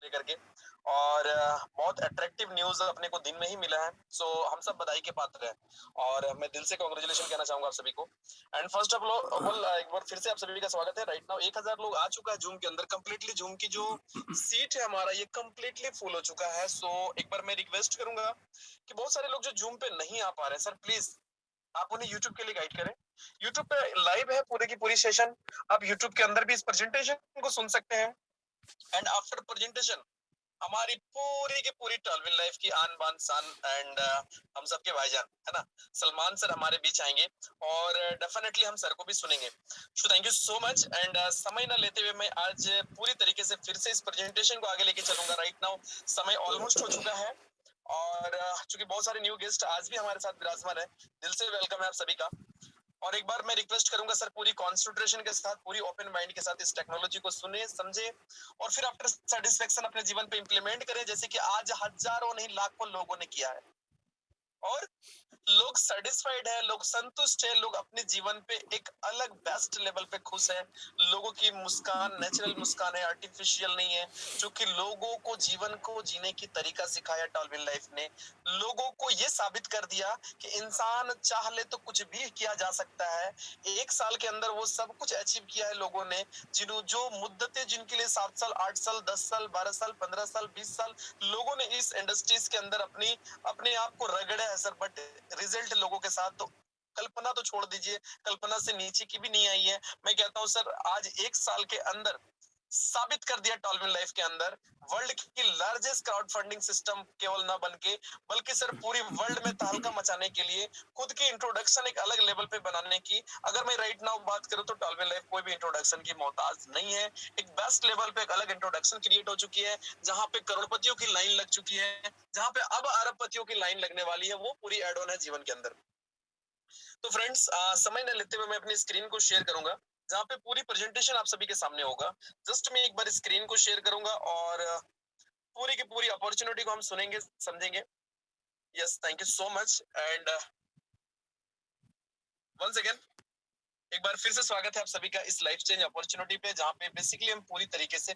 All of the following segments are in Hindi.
लेकर के। और बहुत अट्रैक्टिव न्यूज अपने को दिन में ही मिला है। सो हम सब बधाई के पात्र हैं और मैं दिल से कांग्रेचुलेशन कहना चाहूंगा आप सभी को। एंड फर्स्ट ऑफ ऑल एक बार फिर से आप सभी का स्वागत है। राइट नाउ 1000 लोग आ चुका है जूम के अंदर। कंप्लीटली जूम की जो सीट है हमारा ये कंप्लीटली फुल हो चुका है। सो एक बार मैं रिक्वेस्ट करूंगा कि बहुत सारे लोग जो जूम पे नहीं आ पा रहे हैं, सर प्लीज आप उन्हें यूट्यूब के लिए गाइड करें। यूट्यूब पे लाइव है पूरे की पूरी सेशन। आप यूट्यूब के अंदर भी इस प्रेजेंटेशन को सुन सकते हैं। एंड आफ्टर प्रेजेंटेशन हमारी पूरी की पूरी टॉलविन लाइफ की आन बान शान एंड हम सबके भाईजान है ना, सलमान सर हमारे बीच आएंगे और डेफिनेटली हम सर को भी सुनेंगे। So thank you so much. And समय ना लेते हुए मैं आज पूरी तरीके से फिर से इस प्रेजेंटेशन को आगे लेके चलूंगा। राइट नाउ समय ऑलमोस्ट हो चुका है और चूंकि बहुत सारे न्यू गेस्ट आज भी हमारे साथ विराजमान है, दिल से वेलकम है आप सभी का। और एक बार मैं रिक्वेस्ट करूंगा सर पूरी कॉन्सेंट्रेशन के साथ, पूरी ओपन माइंड के साथ इस टेक्नोलॉजी को सुने समझे और फिर आफ्टर सेटिस्फेक्शन अपने जीवन पे इंप्लीमेंट करें, जैसे कि आज हजारों नहीं लाखों लोगों ने किया है। और लोग सेटिस्फाइड है, लोग संतुष्ट है, लोग अपने जीवन पे एक अलग बेस्ट लेवल पे खुश है। लोगों की मुस्कान नेचुरल मुस्कान है, आर्टिफिशियल नहीं है, जो कि लोगों को जीवन को जीने की तरीका सिखाया टॉलविन लाइफ ने। लोगों को ये साबित कर दिया कि इंसान चाह ले तो कुछ भी किया जा सकता है। 1 साल के अंदर वो सब कुछ अचीव किया है लोगों ने। जिन्हों जो मुद्दतें जिनके लिए 7 साल 8 साल 10 साल 12 साल 15 साल 20 साल लोगों ने इस इंडस्ट्रीज के अंदर अपनी अपने आप को रगड़ा है सर, बट रिजल्ट लोगों के साथ तो कल्पना तो छोड़ दीजिए, कल्पना से नीचे की भी नहीं आई है। मैं कहता हूँ सर आज 1 साल के अंदर साबित कर दिया टॉलविन लाइफ के अंदर वर्ल्ड की लार्जेस्ट क्राउड फंडिंग सिस्टम केवल ना बन के, बल्कि सर पूरी वर्ल्ड में तहलका मचाने के लिए खुद की इंट्रोडक्शन एक अलग लेवल पे बनाने की। अगर मैं राइट नाउ बात करूं तो टॉलविन लाइफ कोई भी इंट्रोडक्शन की मोहताज नहीं है। एक बेस्ट लेवल पे एक अलग इंट्रोडक्शन क्रिएट हो चुकी है, जहां पे करोड़पतियों की लाइन लग चुकी है, जहां पे अब अरबपतियों की लाइन लगने वाली है। वो पूरी एड ऑन है जीवन के अंदर। तो फ्रेंड्स समय न लेते हुए मैं अपनी स्क्रीन को शेयर करूंगा, जहां पे पूरी प्रेजेंटेशन आप सभी के सामने होगा। जस्ट मैं एक बार स्क्रीन को शेयर करूंगा और पूरी की पूरी अपॉर्चुनिटी को हम सुनेंगे समझेंगे। Yes thank you so much. And once again एक बार फिर से स्वागत है आप सभी का इस लाइफ चेंज अपॉर्चुनिटी पे, जहाँ पे बेसिकली हम पूरी तरीके से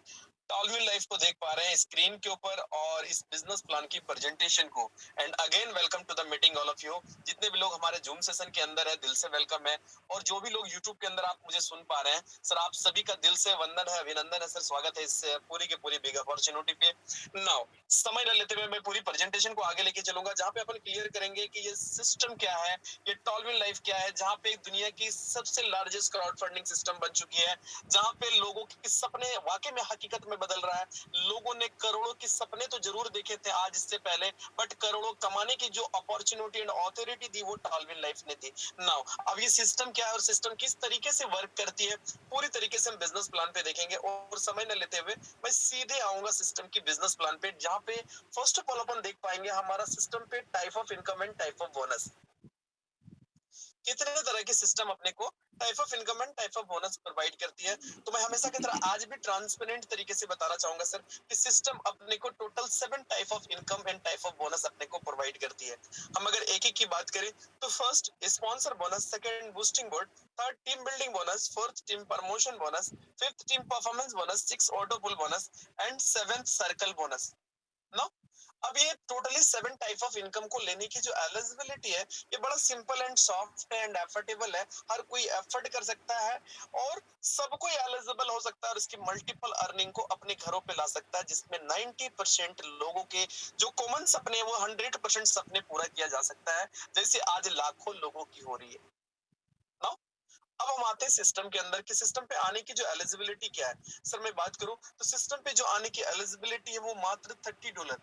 टॉलविन लाइफ को देख पा रहे हैं स्क्रीन के ऊपर और इस बिजनेस प्लान की प्रेजेंटेशन को। And again welcome to the meeting all of you. जितने भी लोग हमारे जूम सेशन के अंदर है दिल से वेलकम है, और जो भी लोग यूट्यूब के अंदर आप मुझे सुन पा रहे हैं सर आप सभी का दिल से वंदन है, अभिनंदन है सर, स्वागत है इस पूरी की पूरी बिग अपॉर्चुनिटी पे। नाउ समय न लेते हुए मैं पूरी प्रेजेंटेशन को आगे लेके चलूंगा, जहाँ पे अपन क्लियर करेंगे कि ये सिस्टम क्या है, ये टॉलविन लाइफ क्या है, जहाँ पे दुनिया की सबसे लार्जेस्ट क्राउड फंडिंग सिस्टम बन चुकी है, जहाँ पे लोगों के सपने वाकई में हकीकत में बदल रहा है। लोगों ने करोड़ों के सपने तो जरूर देखे थे आज इससे पहले, बट करोड़ों कमाने की जो अपॉर्चुनिटी एंड ऑथोरिटी थी वो टॉलविन लाइफ ने थी। नाउ अब ये सिस्टम क्या है और सिस्टम किस तरीके से वर्क करती है, पूरी तरीके से हम बिजनेस प्लान पे देखेंगे। और समय न लेते हुए मैं सीधे आऊंगा सिस्टम की बिजनेस प्लान पे, जहाँ पे फर्स्ट ऑफ ऑल अपन देख पाएंगे हमारा सिस्टम पे type of income and type of bonus. कितने तरह की सिस्टम अपने को type of income and type of bonus provide करती है। तो मैं हमेशा की तरह आज भी ट्रांसपेरेंट तरीके से बताना चाहूंगा सर कि सिस्टम अपने को total 7 type of income and type of bonus अपने को प्रोवाइड करती है। हम अगर एक एक की बात करें तो first sponsor bonus, second boosting board, third team building bonus, fourth team promotion bonus, fifth team performance bonus, six auto pool bonus and seventh circle bonus ना। अब ये टोटली 7 टाइप ऑफ इनकम को लेने की जो एलिजिबिलिटी है ये बड़ा सिंपल एंड सॉफ्ट एंड एफर्टेबल है। हर कोई एफर्ट कर सकता है और सब कोई एलिजिबल हो सकता है और इसकी मल्टीपल अर्निंग को अपने घरों पे ला सकता है, जिसमें 90% लोगों के जो कॉमन सपने हैं वो 100% सपने पूरा किया जा सकता है, जैसे आज लाखों लोगों की हो रही है ना। अब हम आते हैं सिस्टम के अंदर कि सिस्टम पे आने की जो एलिजिबिलिटी क्या है। सर मैं बात करूं तो सिस्टम पे जो आने की एलिजिबिलिटी है वो मात्र $30,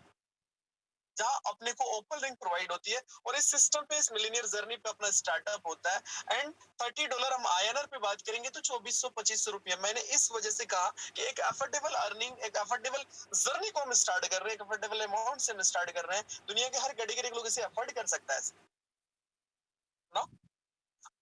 जहां अपने को ओपन लिंक प्रोवाइड होती है और इस सिस्टम पे इस मिलीनियर जर्नी पे अपना स्टार्टअप होता है। एंड $30 हम आईएनआर पे बात करेंगे तो 2400-2500 रुपया। मैंने इस वजह से कहा कि एक अफोर्डेबल अर्निंग, एक अफोर्डेबल जर्नी को हम स्टार्ट कर रहे हैं, एक अफोर्डेबल अमाउंट से हम स्टार्ट कर रहे हैं। दुनिया के हर कैटेगरी के लोग इसे अफोर्ड कर सकता है ना।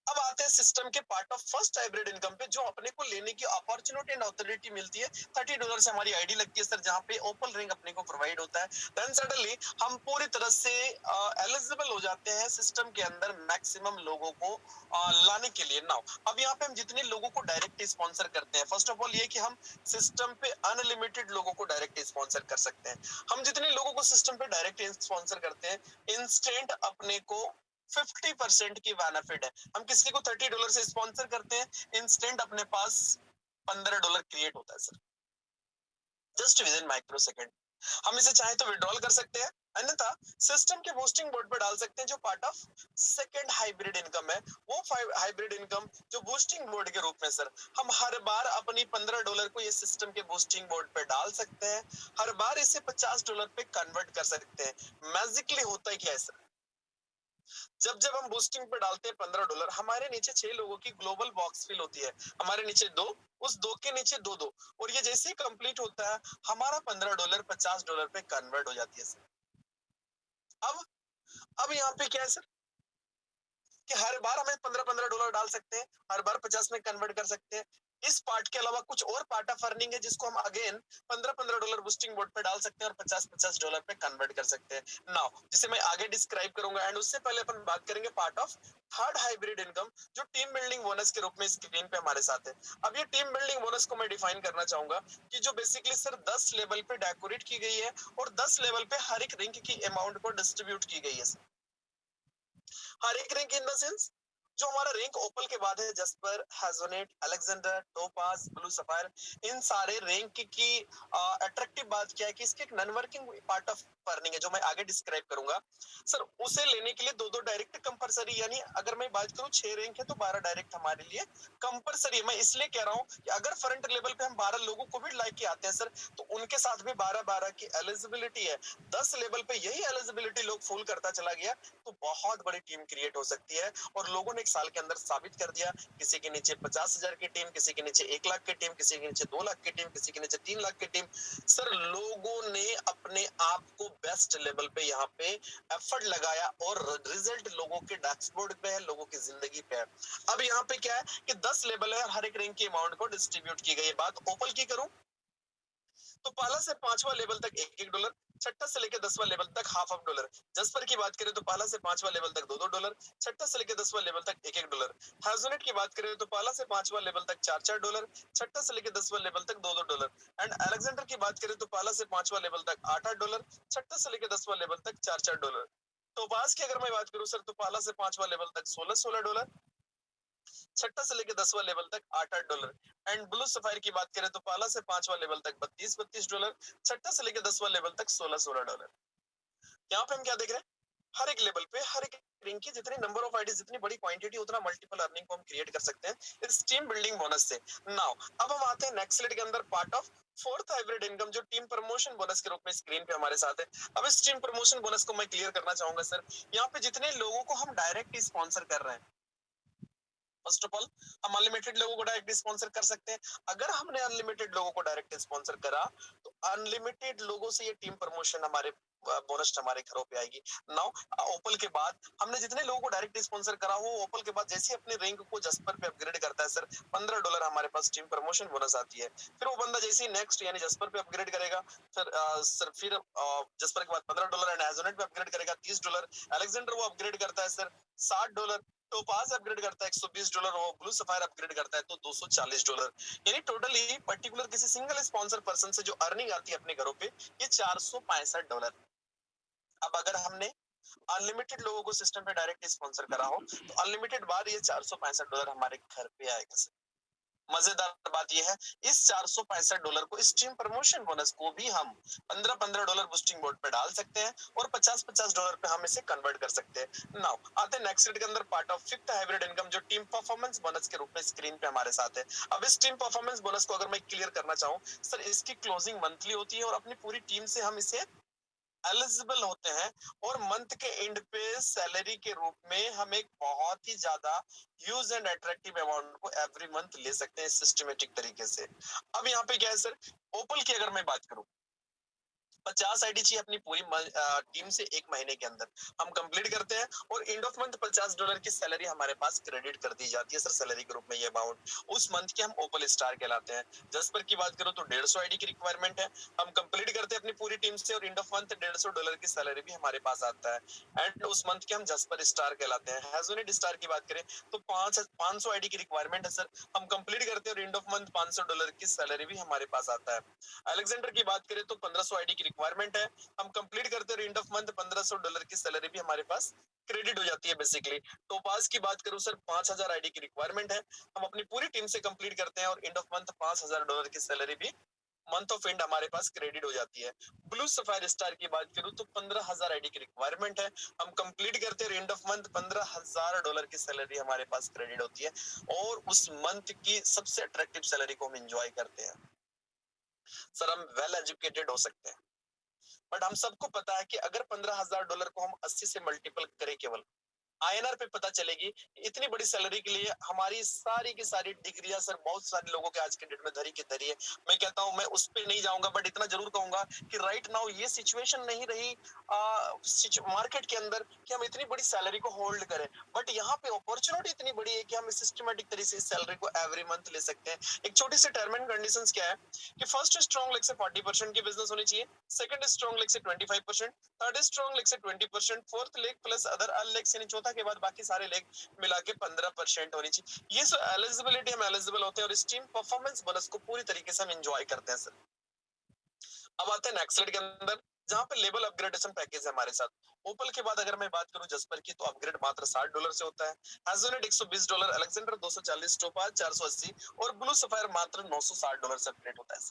अब आते हैं सिस्टम के part of first hybrid income पे, जो अपने को लेने की अपॉर्चुनिटी एंड ऑथोरिटी मिलती है। $30 से हमारी आईडी लगती है सर, जहाँ पे ओपन रिंग अपने को प्रोवाइड होता है। देन सडनली हम पूरी तरह से एलिजिबल हो जाते हैं सिस्टम के अंदर मैक्सिमम लोगों को लाने के लिए। नाउ अब यहाँ पे हम जितने लोगों को डायरेक्ट स्पॉन्सर करते हैं, फर्स्ट ऑफ ऑल ये कि हम सिस्टम पे अनलिमिटेड लोगों को डायरेक्ट स्पॉन्सर कर सकते हैं। हम जितने लोगों को सिस्टम पे डायरेक्ट स्पॉन्सर करते हैं, इंस्टेंट अपने को 50% की बेनिफिट है। हम किसी को $30 से स्पॉन्सर करते हैं, इंस्टेंट अपने पास $15 क्रिएट होता है sir, just with in micro second. हम इसे चाहे तो विड्रॉल कर सकते हैं, अन्यथा सिस्टम के बूस्टिंग बोर्ड पर डाल सकते हैं, जो part of second hybrid income है। वो हाइब्रिड इनकम जो बूस्टिंग बोर्ड के रूप में सर, हम हर बार अपनी $15 को ये सिस्टम के बूस्टिंग बोर्ड पे डाल सकते हैं, हर बार इसे $50 पे कन्वर्ट कर सकते हैं। मैजिकली होता है क्या है सर, जब जब हम बूस्टिंग पे डालते हैं $15, हमारे नीचे 6 लोगों की ग्लोबल बॉक्स फिल होती है। हमारे नीचे दो, उस दो के नीचे दो दो, और ये जैसे ही कंप्लीट होता है, हमारा $15 $50 पे कन्वर्ट हो जाती है सर। अब अब यहाँ पे क्या है सर, कि हर बार हमें $15 डाल सकते हैं, हर बार 50 में कन्वर्ट कर सकते हैं। इस पार्ट के अलावा कुछ और पार्ट ऑफ अर्निंग है, जिसको हम अगेन $15 बूस्टिंग बोर्ड पे डाल सकते हैं और $50 पे कन्वर्ट कर सकते हैं। नाउ जिसे मैं आगे डिस्क्राइब करूंगा, एंड उससे पहले अपन बात करेंगे part of third hybrid income, जो टीम बिल्डिंग बोनस के रूप में स्क्रीन पे हमारे साथ है। अब ये टीम बिल्डिंग बोनस को मैं डिफाइन करना चाहूंगा, कि जो बेसिकली सर 10 लेवल पे डेकोरेट की गई है, और 10 लेवल पे हर एक रैंक की अमाउंट को डिस्ट्रीब्यूट की गई है सर। हर एक रैंक इन द सेंस, जो हमारा रैंक ओपल के बाद है, jasper, hessonite, Alexander, topaz, blue sapphire, इन सारे रैंक की अट्रैक्टिव बात क्या है कि इसके एक non working part of earning है, जो मैं आगे डिस्क्राइब करूंगा सर। उसे लेने के लिए दो दो डायरेक्ट कंपलसरी, यानी अगर मैं बात करूं 6 रैंक है तो 12 डायरेक्ट हमारे लिए कंपलसरी है। मैं इसलिए कह रहा हूं कि अगर फ्रंट लेवल पे हम 12 लोगों को भी लाइक के आते हैं सर, तो उनके साथ भी 12-12 की एलिजिबिलिटी है। 10 लेवल पे यही एलिजिबिलिटी लोग फुल करता चला गया, तो बहुत बड़ी टीम क्रिएट हो सकती है। और लोगों ने एक साल के अंदर साबित कर दिया, किसी के नीचे 50,000 की टीम, किसी के नीचे 1 लाख की टीम, किसी के नीचे 2 लाख की टीम, किसी के नीचे 3 लाख की टीम। सर लोगों ने अपने आप को बेस्ट लेवल पे यहाँ पे एफर्ट लगाया, और रिजल्ट लोगों के डैशबोर्ड पे है, लोगों की जिंदगी पे है। अब यहाँ पे क्या है कि 10 लेवल है, हर एक रैंक की अमाउंट को डिस्ट्रीब्यूट की गई। बात ओपल की करूं, तो पहला से पांचवा लेवल तक $1-1, छठा से लेकर 10वां लेवल तक $50 जसपर की बात करें तो पहला से पांचवा लेवल तक $2-2, छठा से लेकर 10वां लेवल तक $1-1। हेजोनेट की बात करें तो पहला से पांचवा लेवल तक $4-4, छठा से लेकर 10वां लेवल तक $2-2। एंड अलेक्जेंडर की बात करें तो पहला से पांचवा लेवल तक $8-8, छठा से लेकर 10वां लेवल तक $4-4। तो पास की अगर मैं बात करूं सर, तो पहला से पांचवा लेवल तक $16-16, छठा से लेकर 10वां लेवल तक $8-8। एंड ब्लू सफायर की बात करें तो पहला से पांचवा लेवल तक $32-32, छठा से लेकर 10वां लेवल तक $16-16। यहाँ पे हम क्या देख रहे हैं, हर एक लेवल पे हर एक रिंग की जितनी नंबर ऑफ आईडी, जितनी बड़ी क्वांटिटी, उतना मल्टीपल अर्निंग को हम क्रिएट कर सकते हैं इस टीम बिल्डिंग बोनस से। नाउ अब हम आते हैं नेक्स्ट स्लाइड के अंदर, part of fourth hybrid income, जो टीम प्रमोशन बोनस के रूप में स्क्रीन पे हमारे साथ है। अब इस टीम प्रमोशन बोनस को मैं क्लियर करना चाहूंगा सर। यहाँ पे जितने लोगों को हम डायरेक्ट स्पॉन्सर कर रहे हैं, फर्स्ट ऑफ ऑल हम अनलिमिटेड लोगों को डायरेक्ट स्पॉन्सर कर सकते हैं। अगर हमने अनलिमिटेड लोगों को डायरेक्ट स्पॉन्सर करा, तो अनलिमिटेड लोगों से ये टीम प्रमोशन हमारे बोनस हमारे घरों पे आएगी। नाउ ओपल के बाद हमने जितने लोगों को डायरेक्ट स्पॉन्सर करा, वो ओपल के बाद जैसे ही अपने रैंक को जस्पर पे अपग्रेड करता है सर, $15 हमारे पास टीम प्रमोशन बोनस आती है। फिर वो बंदा जैसे ही नेक्स्ट यानी जस्पर पे अपग्रेड करेगा, फिर जस्पर के बाद $15 एंड एजोनेट पे अपग्रेड करेगा $30। अलेक्जेंडर वो अपग्रेड करता है सर $60। टोपाज अपग्रेड करता है $120, वो ब्लू सफायर अपग्रेड करता है तो $240। यानी टोटली पर्टिकुलर किसी सिंगल स्पॉन्सर पर्सन से जो अर्निंग आती है अपने घरों पे, ये $465। अब अगर हमने अनलिमिटेड लोगों को सिस्टम पे डायरेक्ट स्पॉन्सर करा हो, तो अनलिमिटेड बार ये $465 हमारे घर पे आएगा सर। मजेदार बात यह है, इस $465 को स्ट्रीम प्रमोशन बोनस को भी हम $15-15 बूस्टिंग बोर्ड पे डाल सकते हैं, और $50-50 पे हम इसे कन्वर्ट कर सकते हैं। नाउ आते हैं नेक्स्ट के अंदर, part of fifth hybrid income, जो टीम परफॉर्मेंस बोनस के रूप में स्क्रीन पे हमारे साथ है। अब इस टीम परफॉर्मेंस बोनस को अगर मैं क्लियर करना चाहूँ सर, इसकी क्लोजिंग मंथली होती है, और अपनी पूरी टीम से हम इसे एलिजिबल होते हैं, और मंथ के एंड पे सैलरी के रूप में हम एक बहुत ही ज्यादा ह्यूज एंड अट्रैक्टिव अमाउंट को एवरी मंथ ले सकते हैं सिस्टमेटिक तरीके से। अब यहाँ पे क्या है सर, ओपल की अगर मैं बात करूं, 50 आईडी चाहिए अपनी पूरी टीम से 1 महीने के अंदर। हम कंप्लीट करते हैं और एंड ऑफ मंथ $50 की सैलरी हमारे पास क्रेडिट कर दी जाती है सर, सैलरी के रूप में ये अमाउंट। उस मंथ के हम ओपल स्टार कहलाते हैं। जसपर की बात करूँ तो 150 आईडी की रिक्वायरमेंट है। हम कंप्लीट करते हैं अपनी पूरी टीम से और एंड ऑफ मंथ $150 की सैलरी भी हमारे पास आता है। एंड उस मंथ के हम जसपर स्टार कहलाते हैं। हैजोनेट स्टार की बात करें तो 500 आईडी की रिक्वायरमेंट है सर। हम कंप्लीट करते हैं और एंड ऑफ मंथ $500 की सैलरी भी हमारे पास आता है। अलेक्जेंडर की बात करें तो 1500 आईडी की रिक्वायरमेंट है। हम कंप्लीट करते हैं एंड ऑफ मंथ $1500 की सैलरी भी हमारे पास क्रेडिट हो जाती है बेसिकली। टोपाज की बात करूं सर 5000 आईडी की रिक्वायरमेंट है। हम अपनी पूरी टीम से कंप्लीट करते हैं और एंड ऑफ मंथ $5000 की सैलरी भी मंथ ऑफ एंड हमारे पास क्रेडिट हो जाती है। ब्लू सफायर स्टार की बात करूं तो 15000 आईडी की रिक्वायरमेंट है। हम कंप्लीट करते हैं एंड ऑफ मंथ $15000 की सैलरी हमारे पास क्रेडिट होती है और उस मंथ की सबसे अट्रैक्टिव सैलरी को हम एंजॉय करते हैं। सर हम वेल एजुकेटेड हो सकते हैं बट हम सबको पता है कि अगर $15000 को हम 80 से मल्टीपल करें केवल आईएनआर पे पता चलेगी इतनी बड़ी सैलरी के लिए हमारी सारी की सारी डिग्रियां सर बहुत सारे लोगों के आज के डेट में धरी की धरी है। मैं कहता हूं मैं उस पे नहीं जाऊंगा बट इतना जरूर कहूंगा कि राइट नाउ ये सिचुएशन नहीं रही मार्केट के अंदर कि हम इतनी बड़ी सैलरी को होल्ड करें। बट यहाँ पे अपॉर्चुनिटी इतनी बड़ी है कि हम सिस्टमेटिक तरीके से इस सैलरी को एवरी मंथ ले सकते हैं। एक छोटी सी टर्म एंड कंडीशंस क्या है कि फर्स्ट स्ट्रॉन्ग लेग से 40% की बिजनेस होनी चाहिए, सेकंड स्ट्रॉन्ग लेग से 25%, थर्ड स्ट्रॉन्ग लेग से 20%, फोर्थ लेग प्लस अदर अल लेग्स यानी चौथा के बाद बाकी सारे लेग मिला के 15% होनी चाहिए। ये जो एलिजिबिलिटी हम एलिजिबल होते हैं और इस टीम परफॉर्मेंस बोनस को पूरी तरीके से हम एंजॉय करते हैं सर। अब आते हैं नेक्स्ट के अंदर जहां पे लेवल अपग्रेडेशन पैकेज है हमारे साथ। ओपल के बाद अगर मैं बात करूं जसपर की तो अपग्रेड मात्र $60 से होता है। हैजोनेट $120, अलेक्जेंडर 240, टोपाज 480 और ब्लू सफायर मात्र $960 से अपग्रेड होता है।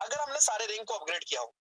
अगर हमने सारे रैंक को अपग्रेड किया हो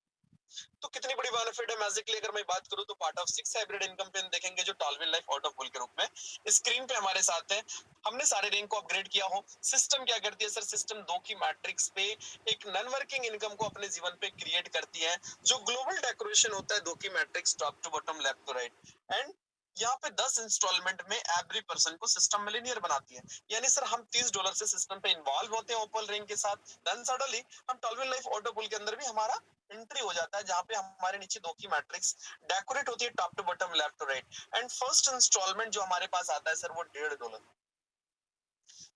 तो कितनी बड़ी बेनिफिट है मैजिकली अगर मैं बात करूं तो पार्ट ऑफ 6 हाइब्रिड इनकम पे देखेंगे जो टॉलविन लाइफ आउट ऑफ बुल के रूप में स्क्रीन पे हमारे साथ है। हमने सारे रैंक को अपग्रेड किया हो, सिस्टम क्या करती है सर, सिस्टम 2 की मैट्रिक्स पे एक नॉन वर्किंग इनकम को अपने जीवन पे क्रिएट करती है। जो ग्लोबल डेकोरेशन होता है 2 की matrix top to bottom left to right and यहाँ पे 10 इंस्टॉलमेंट में एवरी पर्सन को सिस्टम मिलीनियर बनाती है। यानी सर हम $30 से सिस्टम पे इन्वॉल्व होते हैं ओपल रिंग के साथ, देन सडनली हम टॉलविन लाइफ ऑटो पुल के अंदर भी हमारा एंट्री हो जाता है जहां पे हमारे नीचे 2 की मैट्रिक्स डेकोरेट होती है top to bottom left to right and first installment जो हमारे पास आता है सर वो $1.5।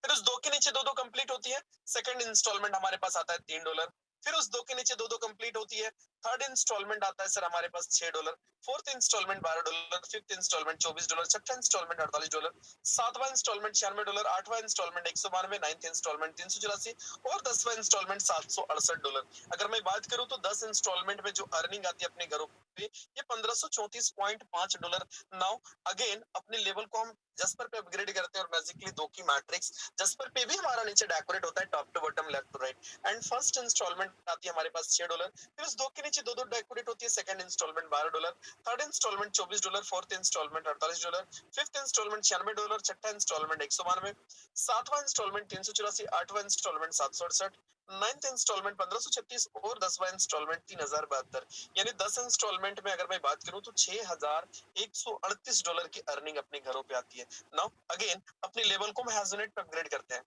फिर उस 2 के नीचे 2-2 कंप्लीट होती है। सेकंड इंस्टॉलमेंट हमारे पास आता है $3। फिर उस 2 के नीचे 2-2 कंप्लीट होती है। थर्ड इंस्टॉलमेंट आता है सर हमारे पास $6। फोर्थ इंस्टॉलमेंट $12, फिफ्थ इंस्टॉलमेंट $24, छठा इंस्टॉलमेंट $48, सातवां इंस्टॉलमेंट $96, आठवां इंस्टॉलमेंट 192, नाइन्थ इंस्टॉलमेंट 384 और 10वां इंस्टॉलमेंट $768। अगर मैं बात करूं तो 10 इंस्टॉलमेंट में जो अर्निंग आती है अपने घरों पे ये $1534.5। नाउ अगेन अपने लेवल को हम जस्पर पे अपग्रेड करते हैं और मैजिकली 2 की मैट्रिक्स जस्पर पे भी हमारा नीचे डेकोरेट होता है top to bottom left to right and first instalment आती है हमारे पास $6। फिर उस 2 के नीचे 2-2 डेकोरेट होती है। Second installment $12, third installment $24, fourth installment $48, fifth installment $96, छठा इंस्टॉलमेंट 192, सातवां इंस्टॉलमेंट 384, आठवां इंस्टॉलमेंट 768, नाइन्थ इंस्टॉलमेंट 1536 और 10वां इंस्टॉलमेंट 3072। यानी 10 इंस्टॉलमेंट में अगर मैं बात करूं तो $6138 की अर्निंग अपने घरों पे आती है। नाउ अगेन अपने लेवल को हम हैजोनेट पे अपग्रेड करते हैं।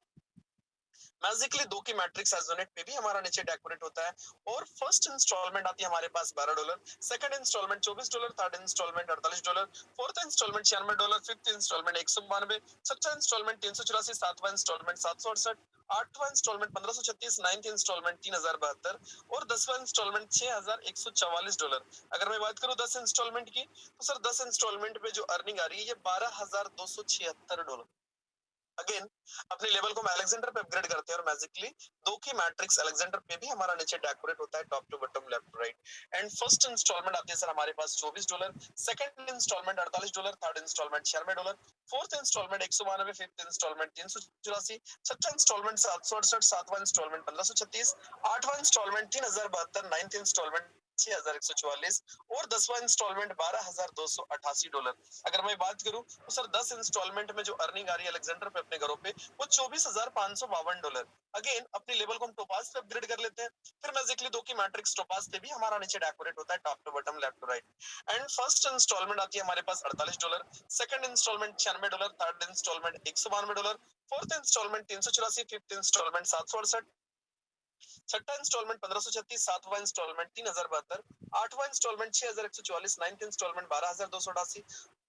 मैजिकली 2 की मैट्रिक्स हैजोनेट पे भी हमारा नीचे डेकोरेट होता है और फर्स्ट इंस्टॉलमेंट आती है हमारे पास $12, second installment $24, third installment $48, fourth installment $96, fifth installment 192, छठा इंस्टॉलमेंट 384, सातवां इंस्टॉलमेंट 768, आठवां इंस्टॉलमेंट 1536, नाइन्थ इंस्टॉलमेंट 3072 और 10वां इंस्टॉलमेंट $6144। अगर मैं बात करूं 10 इंस्टॉलमेंट की तो सर 10 इंस्टॉलमेंट पे जो अर्निंग आ रही है ये $12276। अगेन अपने लेवल को हम अलेक्जेंडर पे अपग्रेड करते हैं और मैजिकली 2 की मैट्रिक्स अलेक्जेंडर पे भी हमारा नीचे डेकोरेट होता है top to bottom left to right and first instalment आती है सर हमारे पास $24, second installment $48, third installment $96, fourth installment 192, fifth installment 384, छठा इंस्टॉलमेंट 768, सातवां इंस्टॉलमेंट 1536, आठवां इंस्टॉलमेंट 3072, नाइन्थ इंस्टॉलमेंट $6144 और 10वां इंस्टॉलमेंट $12288। अगर मैं बात करूं तो सर 10 इंस्टॉलमेंट में जो अर्निंग आ रही है अलेक्जेंडर पे अपने घरों पे वो $24,552। अगेन अपने लेवल को हम टोपाज पे अपग्रेड कर लेते हैं। फिर मैजिकली 2 की मैट्रिक्स टोपाज पे भी हमारा नीचे डेकोरेट होता है top to bottom left to right and first instalment आती है हमारे पास $48, second instalment $96, third instalment $192, fourth instalment 384, fifth instalment 768, छठा इंस्टॉलमेंट 1536, सातवां इंस्टॉलमेंट 3072, आठवां instalment 6144, ninth instalment 12288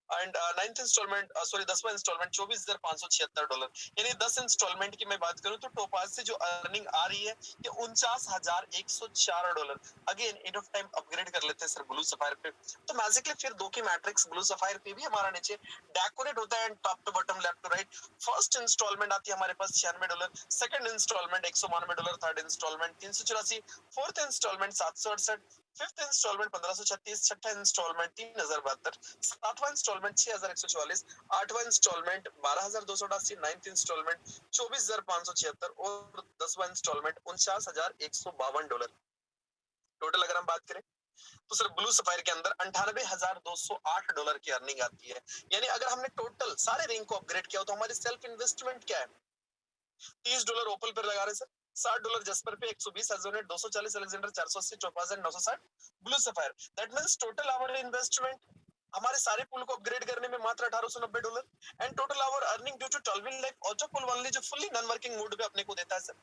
and ninth instalment sorry 10वां इंस्टॉलमेंट $24,576। यानी 10 इंस्टॉलमेंट की मैं बात करूं तो टोपाज से जो अर्निंग आ रही है ये $49,104। Again end of time upgrade कर लेते हैं सर ब्लू सफायर पे। तो मैजिकली फिर दो की मैट्रिक्स ब्लू सफायर पे भी हमारा नीचे डेकोरेट होता है top to bottom left to right. First instalment आती है हमारे पास $96, second installment $192, third installment 384, fourth installment 768, fifth installment 1536, छठा इंस्टॉलमेंट 3072, सातवां इंस्टॉलमेंट 6144, आठवां इंस्टॉलमेंट 12288, नाइन्थ इंस्टॉलमेंट 24,576 और 10वां इंस्टॉलमेंट $49,152। टोटल अगर हम बात करें तो सर ब्लू सफायर के अंदर $98,208 की अर्निंग आती है। यानी अगर हमने टोटल सारे रिंग को अपग्रेड किया तो हमारी सेल्फ इन्वेस्टमेंट क्या है? $30 ओपल पर लगा रहे सर, $60 जस्पर पे, 120 एजोनेट, 240 Alexander, 480 topaz and 960 blue sapphire. That means total our investment हमारे सारे पुल को अपग्रेड करने में मात्र $1890 and total our earning due to टॉल्विन लाइफ ऑटो पुल ओनली जो फुल्ली नॉन वर्किंग मोड पे अपने को देता है सर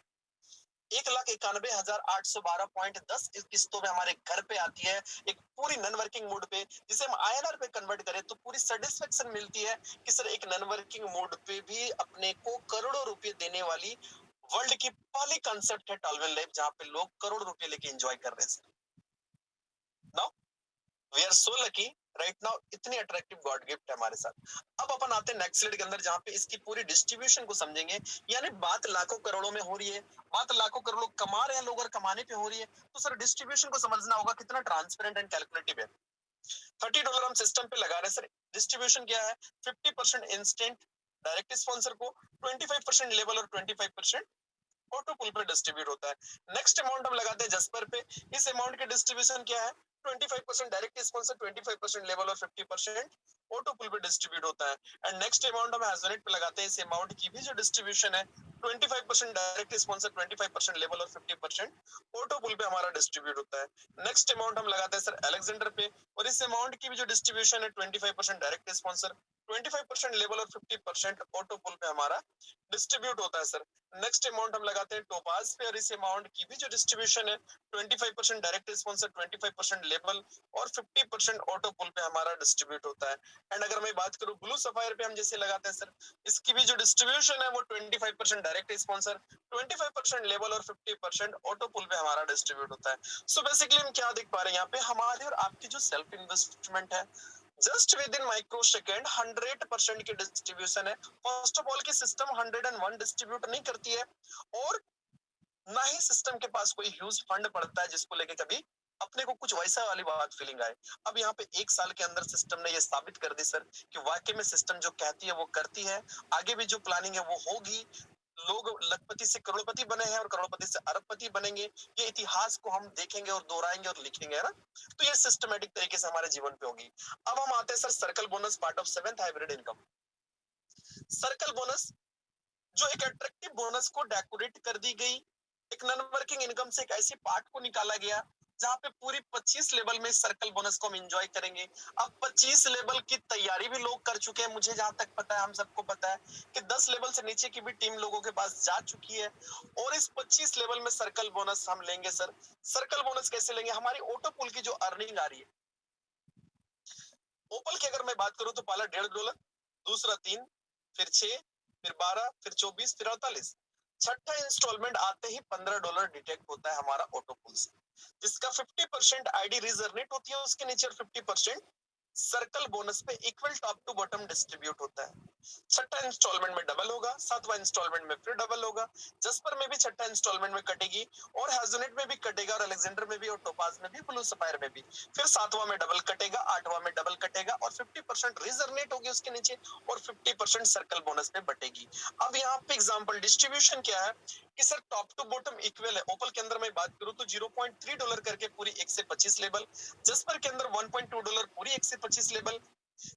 1,91,812.10 इस किस्तों में हमारे घर पे आती है एक पूरी नॉन वर्किंग मोड पे। जिसे हम आईएनआर पे कन्वर्ट करें तो पूरी सेटिस्फेक्शन मिलती है कि सर एक नॉन वर्किंग मोड पे भी अपने को करोड़ों रुपए देने वाली वर्ल्ड की पहली कंसेप्ट है टॉल्विन लाइफ जहां पे लोग करोड़ रुपए लेके एंजॉय कर रहे हैं। Now we are so lucky right now इतनी अट्रैक्टिव गॉड गिफ्ट है हमारे साथ। अब अपन आते हैं नेक्स्ट स्लाइड के अंदर जहां पे इसकी पूरी डिस्ट्रीब्यूशन को समझेंगे। यानी बात लाखों करोड़ों में हो रही है, बात लाखों करोड़ों कमा रहे हैं लोग और कमाने पे हो रही है, तो सर डिस्ट्रीब्यूशन को समझना होगा कितना ट्रांसपेरेंट एंड कैलकुलेटिव है। $30 हम सिस्टम पे लगा रहे हैं सर। डिस्ट्रीब्यूशन क्या है? 50% इंस्टेंट डायरेक्ट स्पॉन्सर को, 25% लेवल और 25% ऑटो पुल पे डिस्ट्रीब्यूट होता है। नेक्स्ट अमाउंट हम लगाते हैं जस्पर पे। इस अमाउंट की डिस्ट्रीब्यूशन क्या है? 25% डायरेक्ट स्पॉन्सर, 25% लेवल और 50% ऑटो पुल पे डिस्ट्रीब्यूट होता है। एंड नेक्स्ट अमाउंट हम हेजोनेट पे लगाते हैं। इस अमाउंट की भी जो डिस्ट्रीब्यूशन है 25% डायरेक्ट स्पॉन्सर, 25% लेवल और 50% ऑटो पुल पे हमारा डिस्ट्रीब्यूट होता है। नेक्स्ट अमाउंट हम लगाते हैं सर अलेक्जेंडर पे और इस अमाउंट की भी जो डिस्ट्रीब्यूशन है 25% डायरेक्ट स्पॉन्सर, 25% लेवल और 50% ऑटो पुल पे हमारा डिस्ट्रीब्यूट होता है सर। नेक्स्ट अमाउंट हम लगाते हैं टोपाज पे और इस अमाउंट की भी जो डिस्ट्रीब्यूशन है 25% डायरेक्ट स्पॉन्सर, 25% लेवल और 50% ऑटो पुल पे हमारा डिस्ट्रीब्यूट होता है। एंड अगर मैं बात करूं ब्लू सफायर पे हम जैसे लगाते हैं सर, इसकी भी जो डिस्ट्रीब्यूशन है वो 25% डायरेक्ट स्पॉन्सर, 25% लेवल और 50% ऑटो पुल पे हमारा डिस्ट्रीब्यूट होता है। सो बेसिकली हम क्या देख पा रहे हैं यहाँ पे, हमारी और आपकी जो सेल्फ इन्वेस्टमेंट है just with in micro second 100% की डिस्ट्रीब्यूशन है। फर्स्ट ऑफ ऑल की सिस्टम 101 डिस्ट्रीब्यूट नहीं करती है और ना ही सिस्टम के पास कोई ह्यूज फंड पड़ता है जिसको लेके कभी अपने को कुछ वैसा वाली बात फीलिंग आए। अब यहाँ पे एक साल के अंदर सिस्टम ने ये साबित कर दी सर कि वाकई में सिस्टम जो कहती है वो करती है। आगे भी जो प्लानिंग है वो होगी। लोग लखपति से करोड़पति बने हैं और करोड़पति से अरबपति बनेंगे। ये इतिहास को हम देखेंगे और दोहराएंगे और लिखेंगे, है ना। तो ये सिस्टमेटिक तरीके से हमारे जीवन पे होगी। अब हम आते हैं sir circle bonus part of seventh hybrid income. Circle bonus जो एक अट्रैक्टिव बोनस को डेकोरेट कर दी गई, एक नॉन वर्किंग इनकम से एक ऐसी पार्ट को निकाला गया जहां पे पूरी 25 लेवल में सर्कल बोनस को हम एंजॉय करेंगे। अब 25 लेवल की तैयारी भी लोग कर चुके हैं, मुझे जहां तक पता है, हम सबको पता है कि 10 लेवल से नीचे की भी टीम लोगों के पास जा चुकी है और इस 25 लेवल में सर्कल बोनस हम लेंगे सर। सर्कल बोनस कैसे लेंगे? हमारी ऑटो पुल की जो अर्निंग आ रही है, ओपल की अगर मैं बात करूं तो पहला $1.5, दूसरा 3, फिर 6, फिर 12, फिर 24, फिर 48, छठा इंस्टॉलमेंट आते ही $15 डिटेक्ट होता है हमारा ऑटो पुल से, जिसका 50% आईडी रिजर्नेट होती है उसके नीचे और 50% सर्कल बोनस पे equal top to bottom distribute होता है। छठा इंस्टॉलमेंट में डबल होगा, सातवां इंस्टॉलमेंट में फिर डबल होगा, जस्पर में भी छठा इंस्टॉलमेंट में कटेगी और हेजोनेट में भी कटेगा और अलेक्जेंडर में भी और टोपाज में भी, ब्लू सफायर में भी। फिर सातवां में डबल कटेगा, आठवां में डबल कटेगा और 50% रिजर्नेट होगी उसके नीचे और 50% सर्कल बोनस पे बटेगी। अब यहाँ पे एग्जांपल डिस्ट्रीब्यूशन क्या है कि sir top to bottom equal है। ओपल के अंदर मैं बात करूं तो $0.3 करके पूरी 1 से 25 लेवल, जस्पर के अंदर $1.2 पूरी 1 से 25 लेवल,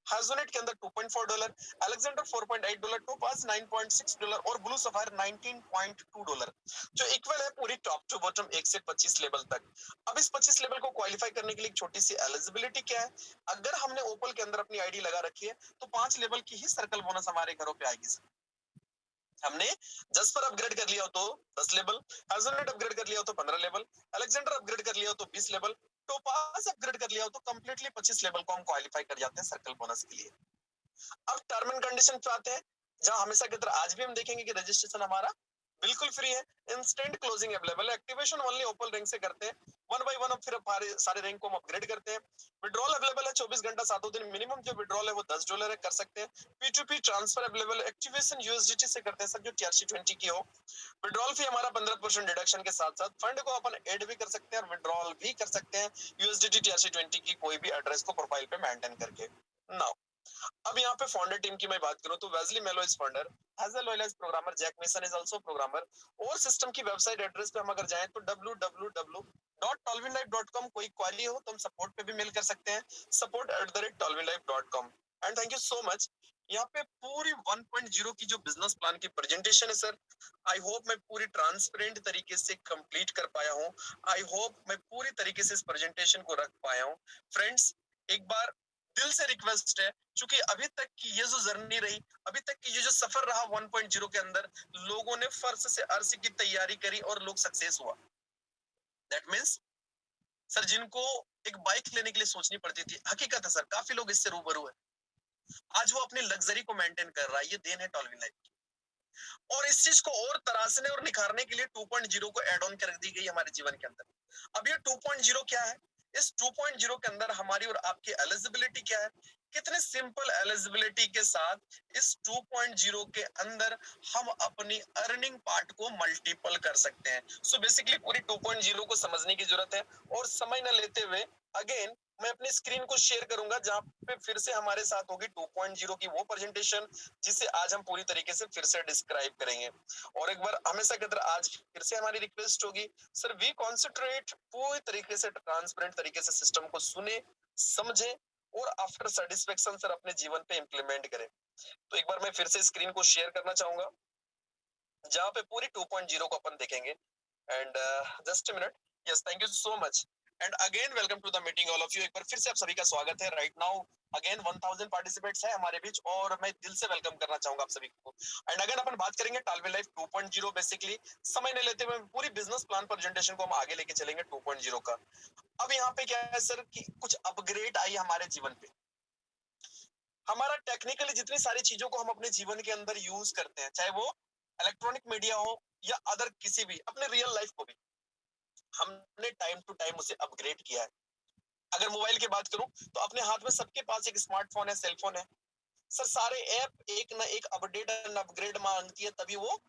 हेजोनेट के अंदर $2.4, अलेक्जेंडर $4.8, टोपाज $9.6 और ब्लू सफायर $19.2, जो इक्वल है पूरी टॉप टू बॉटम 1 से 25 लेवल तक। अब इस 25 लेवल को क्वालिफाई करने के लिए एक छोटी सी एलिजिबिलिटी क्या है, अगर हमने ओपल के अंदर अपनी आईडी लगा रखी है तो 5 लेवल की ही सर्कल बोनस हमारे घरों पे आएगी। हमने जस्पर अपग्रेड कर लिया हो तो 10 लेवल, हेजलनेट अपग्रेड कर लिया हो तो 15 लेवल, अलेक्जेंडर अपग्रेड कर लिया हो तो 20 लेवल, टोपाज अपग्रेड कर लिया हो तो कंप्लीटली 25 लेवल को हम क्वालिफाई कर जाते हैं सर्कल बोनस के लिए। अब टर्म एंड कंडीशन पे आते हैं, जहां हमेशा की तरह आज भी हम देखेंगे कि रजिस्ट्रेशन हमारा बिल्कुल फ्री है, इंस्टेंट क्लोजिंग अवेलेबल है, एक्टिवेशन ओनली ओपन रैंक से करते हैं, वन बाय वन अब फिर हमारे सारे रैंक को हम अपग्रेड करते हैं। विड्रॉल अवेलेबल है 24 घंटा 7 दिन, मिनिमम जो विड्रॉल है वो $10 है, कर सकते हैं। P2P transfer available, activation USDT से करते हैं सर जो TRC20 की हो। विड्रॉल फी हमारा 15% डिडक्शन के साथ साथ फंड को अपन ऐड भी कर सकते हैं और विड्रॉल भी कर सकते हैं यूएसडीटी TRC20 की कोई भी एड्रेस को प्रोफाइल पे मेंटेन करके। नाउ अब यहाँ पे फाउंडर टीम की मैं बात करूं तो Wesley Mello is founder, Hazel Oila is programmer, Jack Mason is also programmer. और सिस्टम की वेबसाइट एड्रेस पे हम अगर जाएं तो www.tolvinlife.com, कोई क्वेरी हो तो हम सपोर्ट पे भी मेल कर सकते हैं, support@tolvinlife.com। And thank you so much. यहाँ पे पूरी 1.0 की जो बिजनेस प्लान की प्रेजेंटेशन है सर, आई होप मैं पूरी ट्रांसपेरेंट तरीके से कंप्लीट कर पाया हूँ। आई होप मैं पूरी तरीके से इस प्रेजेंटेशन को रख पाया हूँ। फ्रेंड्स, एक बार दिल से रिक्वेस्ट है, क्योंकि अभी तक की ये जो जर्नी रही, अभी तक की ये जो सफर रहा 1.0 के अंदर, लोगों ने फर्श से अर्श की तैयारी करी और लोग सक्सेस हुआ। दैट मीन्स सर, जिनको एक बाइक लेने के लिए सोचनी पड़ती थी, हकीकत है सर काफी लोग इससे रूबरू है, आज वो अपनी लग्जरी को मेंटेन कर रहा है। ये देन है टॉलविन लाइफ। और इस चीज को और तराशने और निखारने के लिए 2.0 को एड ऑन कर दी गई हमारे जीवन के अंदर। अब ये 2.0 क्या है? इस 2.0 के अंदर हमारी और आपकी एलिजिबिलिटी क्या है? कितने सिंपल एलिजिबिलिटी के साथ इस 2.0 के अंदर हम अपनी अर्निंग पार्ट को मल्टीपल कर सकते हैं। सो बेसिकली पूरी 2.0 को समझने की जरूरत है। और समय न लेते हुए अगेन मैं अपनी स्क्रीन को शेयर करूंगा, जहां पे फिर से हमारे साथ होगी 2.0 की वो प्रेजेंटेशन, जिसे आज हम पूरी तरीके से फिर से डिस्क्राइब करेंगे। और एक बार हमेशा की तरह आज फिर से हमारी रिक्वेस्ट होगी, सर वी कॉन्सेंट्रेट पूरी तरीके से ट्रांसपेरेंट तरीके से सिस्टम को सुने, समझे और आफ्टर सेटिस्फेक्शन सर अपने जीवन पे इंप्लीमेंट करें। तो एक बार मैं फिर से स्क्रीन को शेयर करना चाहूंगा, जहां पे पूरी 2.0 को अपन देखेंगे। And just a minute, yes thank you so much and again welcome to the meeting all of you. एक बार फिर से आप सभी का स्वागत है। राइट नाउ अगेन 1000 पार्टिसिपेंट्स है हमारे बीच और मैं दिल से वेलकम करना चाहूंगा आप सभी को। एंड अगेन अपन बात करेंगे टॉलविन लाइफ 2.0। बेसिकली समय नहीं लेते हुए पूरी बिजनेस प्लान प्रेजेंटेशन को हम आगे लेके चलेंगे 2.0 का। अब यहाँ पे क्या है सर कि कुछ अपग्रेड आई हमारे जीवन पे। हमारा टेक्निकली जितनी सारी चीजों को हम अपने जीवन के अंदर यूज करते हैं, चाहे वो इलेक्ट्रॉनिक मीडिया हो या अदर किसी भी, अपने रियल लाइफ को भी हमने टाइम टू टाइम उसे अपग्रेड किया है। अगर मोबाइल की बात करूं तो अपने हाथ में सबके पास एक स्मार्टफोन है, सेलफोन है। सर सारे ऐप एक ना एक अपडेट एंड अपग्रेड मांगती है, तभी वो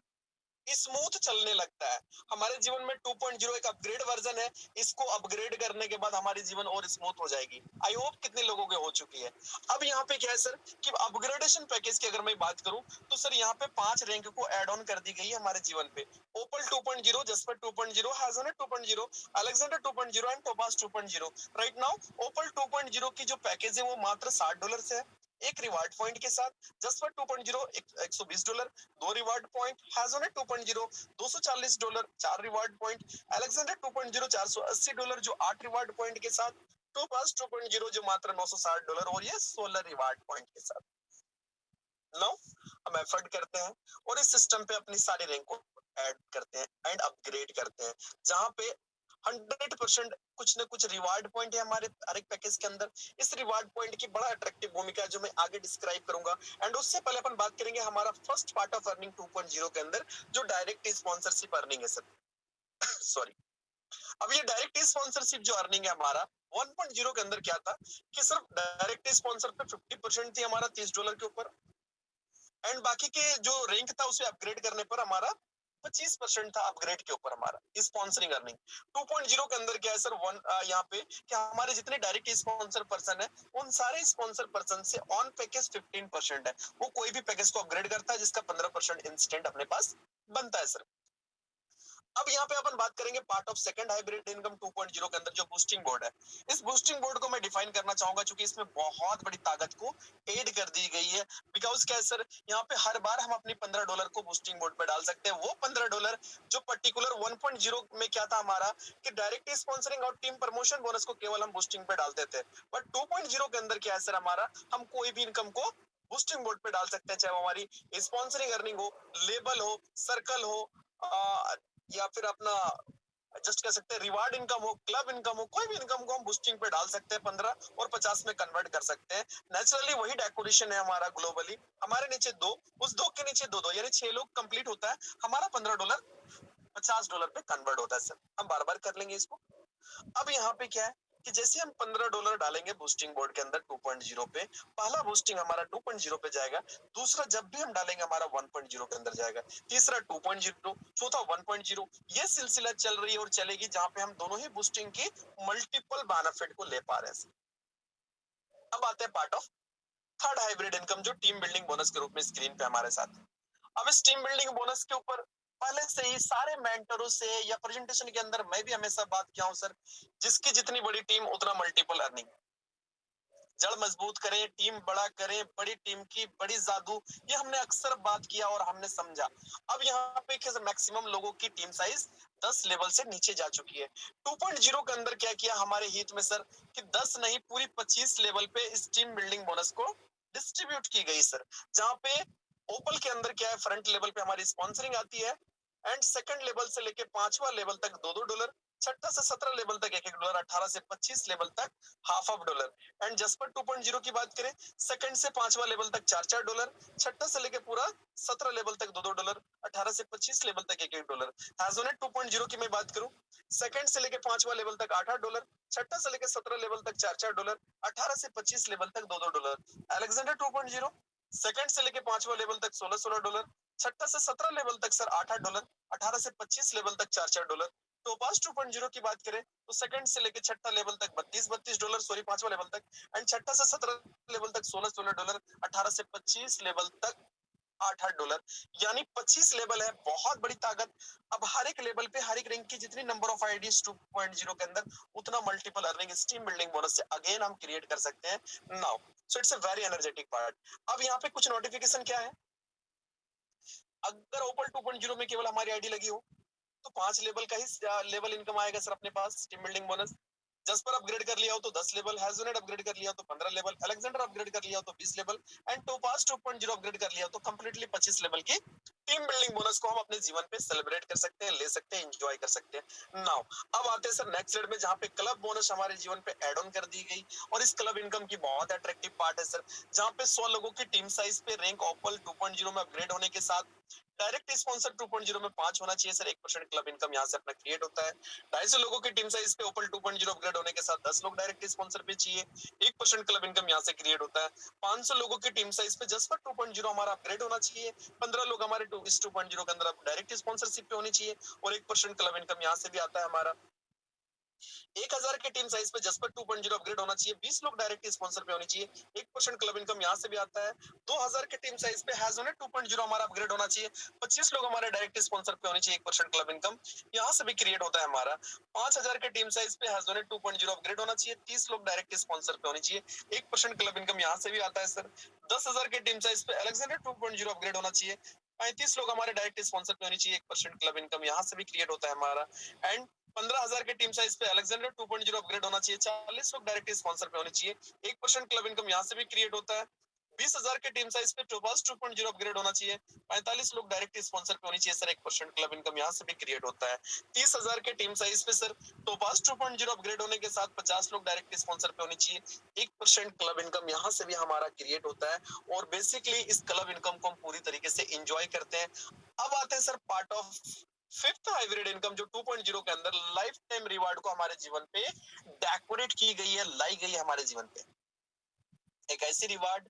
स्मूथ चलने लगता है। हमारे जीवन में 2.0 एक अपग्रेड वर्जन है, इसको अपग्रेड करने के बाद हमारी जीवन और स्मूथ हो जाएगी। आई होप कितने लोगों के हो चुकी है। अब यहाँ पे क्या है सर कि अपग्रेडेशन पैकेज की अगर मैं बात करूं तो सर यहाँ पे 5 रैंक को एड ऑन कर दी गई है हमारे जीवन पे। ओपल 2.0, जस्पर 2.0, हाजोनेट 2.0, Alexander 2.0 and topaz 2.0। Right now opal 2.0 की जो पैकेज है वो मात्र $60 से है, एक रिवार्ड पॉइंट के साथ। Jasper 2.0 $120, 2 reward point. हैजोनेट 2.0 $240, 4 रिवार्ड पॉइंट। अलेक्जेंडर 2.0 $480 जो 8 रिवार्ड पॉइंट के साथ। टोपास 2.0 जो मात्र $960 और ये 16 रिवार्ड पॉइंट के साथ। नो हम एफर्ट करते हैं और इस सिस्टम पे अपनी सारी रैंक को ऐड करते हैं एंड अपग्रेड करते हैं, जहां पे 100% कुछ ना कुछ रिवार्ड पॉइंट है हमारे हर एक पैकेज के अंदर। इस रिवार्ड पॉइंट की बड़ा अट्रैक्टिव भूमिका है जो मैं आगे डिस्क्राइब करूंगा। एंड उससे पहले अपन बात करेंगे हमारा फर्स्ट पार्ट ऑफ अर्निंग 2.0 के अंदर, जो डायरेक्ट स्पॉन्सरशिप अर्निंग है सर। सॉरी, अब ये डायरेक्ट स्पॉन्सरशिप जो अर्निंग है हमारा 1.0 के अंदर क्या था कि सिर्फ डायरेक्ट स्पॉन्सर पे 50% थी हमारा $30 के ऊपर, एंड बाकी के जो रैंक था उसे अपग्रेड करने पर हमारा 25% था अपग्रेड के ऊपर हमारा स्पॉन्सरिंग अर्निंग। 2.0 के अंदर क्या है सर यहाँ पे कि हमारे जितने डायरेक्ट स्पॉन्सर पर्सन है उन सारे स्पॉन्सर पर्सन से ऑन पैकेज 15% है, वो कोई भी पैकेज को अपग्रेड करता है जिसका 15% इंस्टेंट अपने पास बनता है सर। अब यहाँ पे अपन बात करेंगे part of second hybrid income 2.0 के अंदर जो बूस्टिंग बोर्ड है। इस बूस्टिंग बोर्ड को मैं डिफाइन करना चाहूंगा क्योंकि इसमें बहुत बड़ी ताकत को ऐड कर दी गई है। बिकॉज क्या है सर, यहाँ पे हर बार हम अपनी $15 को बूस्टिंग बोर्ड पे डाल सकते हैं। वो $15 जो पर्टिकुलर 1.0 में क्या था हमारा कि डायरेक्ट स्पॉन्सरिंग और टीम प्रमोशन बोनस को केवल हम बूस्टिंग पे डालते थे, बट 2.0 के अंदर क्या है सर हमारा, हम कोई भी इनकम को बूस्टिंग बोर्ड पे डाल सकते हैं, चाहे वो हमारी स्पॉन्सरिंग अर्निंग हो, लेबल हो, सर्कल हो, या फिर अपना जस्ट कह सकते हैं रिवार्ड इनकम हो, क्लब इनकम हो, कोई भी इनकम को हम बूस्टिंग पे डाल सकते हैं, 15 और 50 में कन्वर्ट कर सकते हैं। नेचुरली वही डेकोरेशन है हमारा ग्लोबली, हमारे नीचे दो, उस दो के नीचे दो दो, यानी 6 लोग कंप्लीट होता है, हमारा $15 $50 पे कन्वर्ट होता है सर। हम बार बार कर लेंगे इसको। अब यहाँ पे क्या है कि जैसे हम $15 डालेंगे बूस्टिंग बोर्ड के अंदर 2.0 पे, पहला बूस्टिंग हमारा 2.0 पे जाएगा, दूसरा जब भी हम डालेंगे हमारा 1.0 के अंदर जाएगा, तीसरा 2.0, चौथा 1.0। ये सिलसिला चल रही है और चलेगी, जहां पे हम दोनों ही बूस्टिंग की मल्टीपल बेनिफिट को ले पा रहे हैं। अब आते हैं part of third hybrid income, जो टीम बिल्डिंग बोनस के रूप में स्क्रीन पे हमारे साथ है। अब इस टीम बिल्डिंग बोनस के ऊपर पहले से ही सारे मेंटरों से या प्रेजेंटेशन के अंदर मैं भी हमेशा बात किया हूं सर, जिसकी जितनी बड़ी टीम उतना मल्टीपल अर्निंग। जड़ मजबूत करें, टीम बड़ा करें, बड़ी टीम की बड़ी जादू, ये हमने अक्सर बात किया और हमने समझा। अब यहाँ पे मैक्सिमम लोगों की टीम साइज 10 लेवल से नीचे जा चुकी है। 2.0 के अंदर क्या किया हमारे हित में सर, कि 10 नहीं पूरी 25 लेवल पे इस टीम बिल्डिंग बोनस को डिस्ट्रीब्यूट की गई सर। जहाँ पे ओपल के अंदर क्या है, फ्रंट लेवल पे हमारी स्पॉन्सरिंग आती है, एंड सेकंड लेवल से लेके 5वां लेवल तक $2-2, छठा से 17 लेवल तक $1-1, 18 से 25 लेवल तक $0.5, एंड जसपर 2.0 की बात करें, सेकंड से 5वां लेवल तक $4-4, छठा से लेके पूरा 17 लेवल तक $2-2, 18 से 25 लेवल तक $1-1। हैजोनेट 2.0 की मैं बात करूं, सेकंड से लेके 5वां लेवल तक $8-8, छठा से लेके 17 लेवल तक $4-4, 18 से 25 लेवल तक $2-2। अलेक्जेंडर 2.0, सेकंड से लेके 5वां लेवल तक $16-16, छठा से 17 लेवल तक सर $8-8, 18 से 25 लेवल तक $4-4। टोपास 2.0 की बात करें तो सेकंड से लेके छठा लेवल तक $32-32, सॉरी 5वां लेवल तक, एंड छठा से 17 लेवल तक $16-16, 18 से 25 लेवल तक $8-8, यानी 25 लेवल है, बहुत बड़ी ताकत। अब हर एक लेवल पे हर एक रैंक की जितनी नंबर ऑफ आईडीज 2.0 के अंदर, उतना multiple earning steam building bonus से अगेन हम क्रिएट कर सकते हैं now. So it's a very energetic part. अब यहाँ पे कुछ नोटिफिकेशन क्या है, अगर ओपन 2.0 में केवल हमारी आईडी लगी हो तो 5 लेवल का ही लेवल इनकम आएगा सर अपने पास, टीम बिल्डिंग बोनस। जसपर अपग्रेड कर लिया हो तो 10 लेवल, हैजोनेट अपग्रेड कर लिया हो तो 15 लेवल, अलेक्जेंडर अपग्रेड कर लिया हो तो 20 लेवल, एंड टोपास 2.0 अपग्रेड कर लिया हो तो कंप्लीटली 25 लेवल की टीम बिल्डिंग बोनस को हम अपने जीवन पे सेलिब्रेट कर सकते हैं, ले सकते हैं, एंजॉय कर सकते हैं नाउ। अब आते हैं सर नेक्स्ट रेट में, जहाँ पे क्लब बोनस हमारे जीवन पे एड ऑन कर दी गई, और इस क्लब इनकम की बहुत अट्रैक्टिव पार्ट है सर, जहाँ पे 100 लोगों की टीम साइज पे रैंक ओपल 2.0 में अपग्रेड होने के साथ डायरेक्ट स्पॉन्सर 2.0 में 5 होना चाहिए सर, 1% क्लब इनकम यहाँ से अपना क्रिएट होता है। 250 लोगों की टीम साइज पे ओपल 2.0 अपग्रेड होने के साथ 10 लोग डायरेक्ट स्पॉन्सर पे चाहिए, 1% क्लब इनकम यहाँ से क्रिएट होता है। 500 लोगों की टीम साइज पे जस्ट पर 2.0 हमारा अपग्रेड होना चाहिए, 15 लोग हमारे इस 2.0 के अंदर डायरेक्ट स्पॉन्सरशिप पे होनी चाहिए, और 1% क्लब इनकम यहाँ से भी आता है हमारा। 1000 की टीम साइज पे जसपर 2.0 अपग्रेड होना चाहिए, 20 लोग डायरेक्ट स्पॉन्सर पे होनी चाहिए, 1% क्लब इनकम यहाँ से भी आता है। 2000 के टीम साइज पे हैजोनेट 2.0 हमारा अपग्रेड होना चाहिए, 25 लोग हमारे डायरेक्ट स्पॉन्सर पे होनी चाहिए, 1% क्लब इनकम यहाँ से भी क्रिएट होता है हमारा। 5000 के टीम साइज पे हैजोनेट 2.0 अपग्रेड होना चाहिए, 30 लोग डायरेक्ट स्पॉन्सर पे होनी चाहिए, 1% क्लब इनकम यहाँ से भी आता है सर। 10,000 के टीम साइज पे अलेक्जेंडर 2.0 अपग्रेड होना चाहिए, 35 लोग हमारे डायरेक्ट स्पॉन्सर पे होनी चाहिए, 1% क्लब इनकम यहाँ से भी क्रिएट होता है हमारा। एंड 15,000 के टीम साइज पे अलेक्जेंडर 2.0 अपग्रेड होना चाहिए, 40 लोग डायरेक्ट स्पॉन्सर पे होने चाहिए, 1% क्लब इनकम यहाँ से भी क्रिएट होता है। 20,000 के टीम साइज पे टोपास 2.0 अपग्रेड होना चाहिए, 45 लोग डायरेक्ट स्पॉन्सर पे होनी चाहिए सर, 1% क्लब इनकम यहाँ से भी क्रिएट होता है। 30,000 के टीम साइज पे सर टोपास 2.0 अपग्रेड होने के साथ 50 लोग डायरेक्ट स्पॉन्सर पे होनी चाहिए, 1% क्लब इनकम यहाँ से भी हमारा क्रिएट होता है, और बेसिकली इस क्लब इनकम को हम पूरी तरीके से इंजॉय करते हैं। अब आते हैं sir part of fifth hybrid income, जो 2.0 के अंदर लाइफ टाइम रिवार्ड को हमारे जीवन पे डेकोरेट की गई है, लाई गई है हमारे जीवन पे। एक ऐसी रिवार्ड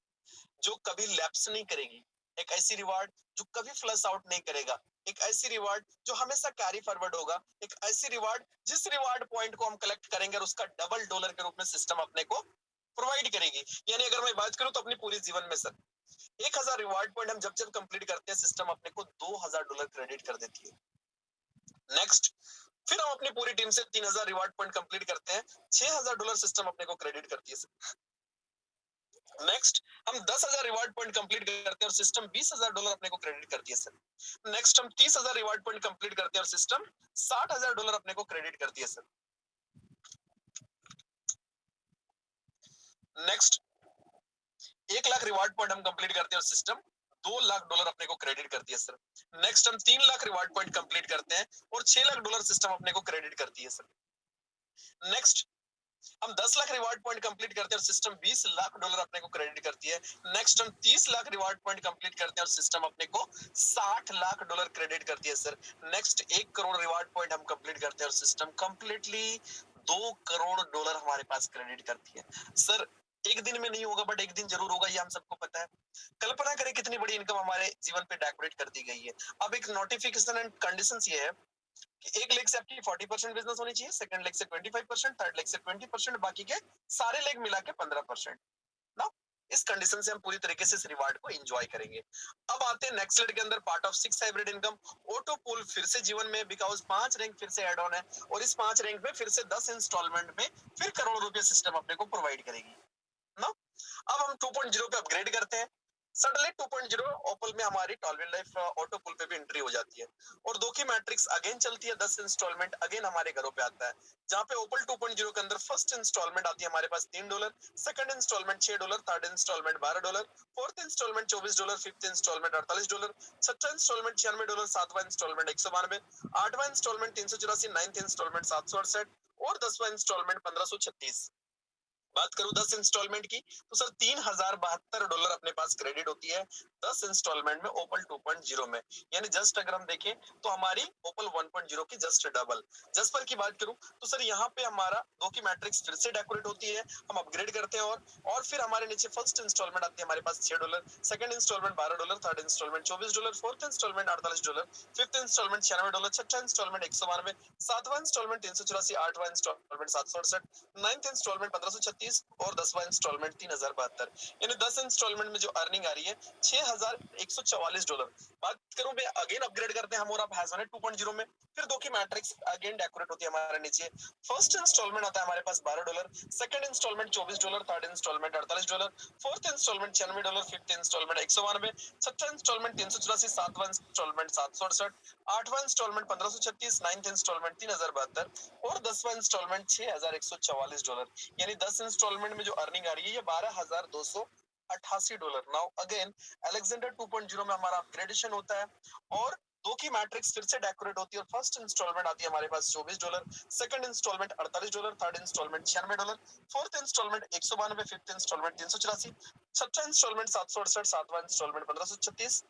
जो कभी लैप्स नहीं करेगी, एक ऐसी रिवार्ड जो कभी फ्लश आउट नहीं करेगा, एक ऐसी रिवार्ड जो हमेशा कैरी फॉरवर्ड होगा, एक ऐसी रिवार्ड जिस रिवार्ड पॉइंट को हम कलेक्ट करेंगे और उसका डबल डॉलर के रूप में सिस्टम अपने को प्रोवाइड करेगी। यानी अगर मैं बात करूं तो अपनी पूरी जीवन में सर 1000 रिवार्ड पॉइंट हम जब जब कंप्लीट करते हैं, सिस्टम अपने को $2000 क्रेडिट कर देती है। नेक्स्ट, फिर हम अपनी पूरी टीम से 3000 रिवार्ड पॉइंट कंप्लीट करते हैं, $6000 सिस्टम अपने को क्रेडिट करती है। नेक्स्ट, हम 10,000 रिवार्ड पॉइंट कंप्लीट करते हैं और सिस्टम $20,000 अपने को क्रेडिट करती है सर। नेक्स्ट, हम 30,000 रिवार्ड पॉइंट कंप्लीट करते हैं और सिस्टम $60,000 अपने को क्रेडिट करती है sir. Next, 1 lakh reward point हम कंप्लीट करते हैं और सिस्टम $2 लाख अपने को क्रेडिट करती है सर। नेक्स्ट हम 3 लाख रिवार्ड पॉइंट कंप्लीट करते हैं और $6 लाख सिस्टम अपने को क्रेडिट करती है सर। नेक्स्ट हम 10 लाख रिवार्ड पॉइंट कंप्लीट करते हैं और सिस्टम $20 लाख अपने को क्रेडिट करती है। नेक्स्ट हम 30 लाख रिवार्ड पॉइंट कंप्लीट करते हैं और सिस्टम अपने को $60 लाख क्रेडिट करती है sir. Next 1 crore reward point हम कंप्लीट करते हैं और सिस्टम कंप्लीटली $2 करोड़ हमारे पास क्रेडिट करती है सर। एक दिन में नहीं होगा बट एक दिन जरूर होगा, ये हम सबको पता है। कल्पना करें कितनी बड़ी इनकम हमारे जीवन पे डेकोरेट कर दी गई है। अब एक नोटिफिकेशन एंड कंडीशंस ये है कि 1 लेग से आपकी 40% बिजनेस होनी चाहिए, सेकंड लेग से 25%, थर्ड लेग से 20%, बाकी के सारे लेग मिला के 15%। ना इस कंडीशन से हम पूरी तरीके से इस रिवार्ड को एंजॉय करेंगे। अब आते हैं नेक्स्ट लेग के अंदर, part of 6 hybrid income auto pool फिर से जीवन में, बिकॉज 5 रैंक फिर से ऐड ऑन है और इस 5 रैंक में फिर से 10 इंस्टॉलमेंट में फिर करोड़ रुपए सिस्टम अपने को प्रोवाइड करेगी ना। अब हम 2.0 पे अपग्रेड करते हैं। सडनली 2.0 ओपल में हमारी टॉलविन लाइफ ऑटो पुल पे भी एंट्री हो जाती है और दो की मैट्रिक्स अगेन चलती है। 10 इंस्टॉलमेंट अगेन हमारे घरों पे आता है, जहाँ पे ओपल 2.0 के अंदर फर्स्ट इंस्टॉलमेंट आती है हमारे पास $3, second installment $6, third installment $12, fourth installment $24, fifth installment $48, छठा इंस्टॉलमेंट $96, सातवां इंस्टॉलमेंट 192, आठवां इंस्टॉलमेंट 384, नाइन्थ इंस्टॉलमेंट 768 और 10वां इंस्टॉलमेंट 1536। बात करूं 10 इंस्टॉलमेंट की तो सर $3072 अपने पास क्रेडिट होती है 10 इंस्टॉलमेंट में ओपल 2.0 में। यानी जस्ट अगर हम देखें तो हमारी ओपल 1.0 की जस्ट डबल। जस्ट पर की बात करूं तो सर यहाँ पे हमारा दो की मैट्रिक्स फिर से डेकोरेट होती है, हम अपग्रेड करते हैं और फिर हमारे नीचे फर्स्ट इंस्टॉलमेंट आती है हमारे पास $6, second installment $12, third installment $24, fourth installment $48, fifth installment $96, छठा इंस्टॉलमेंट 192, सातवां इंस्टॉलमेंट 384, आठवां इंस्टॉलमेंट 768, नाइन्थ इंस्टॉलमेंट 1536 और 10वां इंस्टॉलमेंट 3072। यानी 10 इंस्टॉलमेंट में जो अर्निंग आ रही है $6144। बात करूं मैं अगेन अपग्रेड करते हैं हम और आप हैजन 2.0 में, फिर दो की मैट्रिक्स अगेन डेकोरेट होती है हमारे नीचे। फर्स्ट इंस्टॉलमेंट आता है हमारे पास $12, second installment $24, third installment $48, fourth installment $96, fifth installment 192, छठा इंस्टॉलमेंट 384, सातवां इंस्टॉलमेंट 768, आठवां इंस्टॉलमेंट 1536, नाइन्थ इंस्टॉलमेंट 3072 और 10वां इंस्टॉलमेंट $6144। यानी 10 इंस्टॉलमेंट में जो अर्निंग आ रही है ये $12,288। नाउ अगेन अलेक्जेंडर 2.0 में हमारा अपग्रेडेशन होता है और दो की मैट्रिक्स फिर से डेकोरेट होती है और फर्स्ट इंस्टॉलमेंट आती है हमारे पास $24, second installment $48, third installment $96, fourth installment 192, fifth installment 384, छठा इंस्टॉलमेंट 768, सातवां इंस्टॉलमेंट 1536,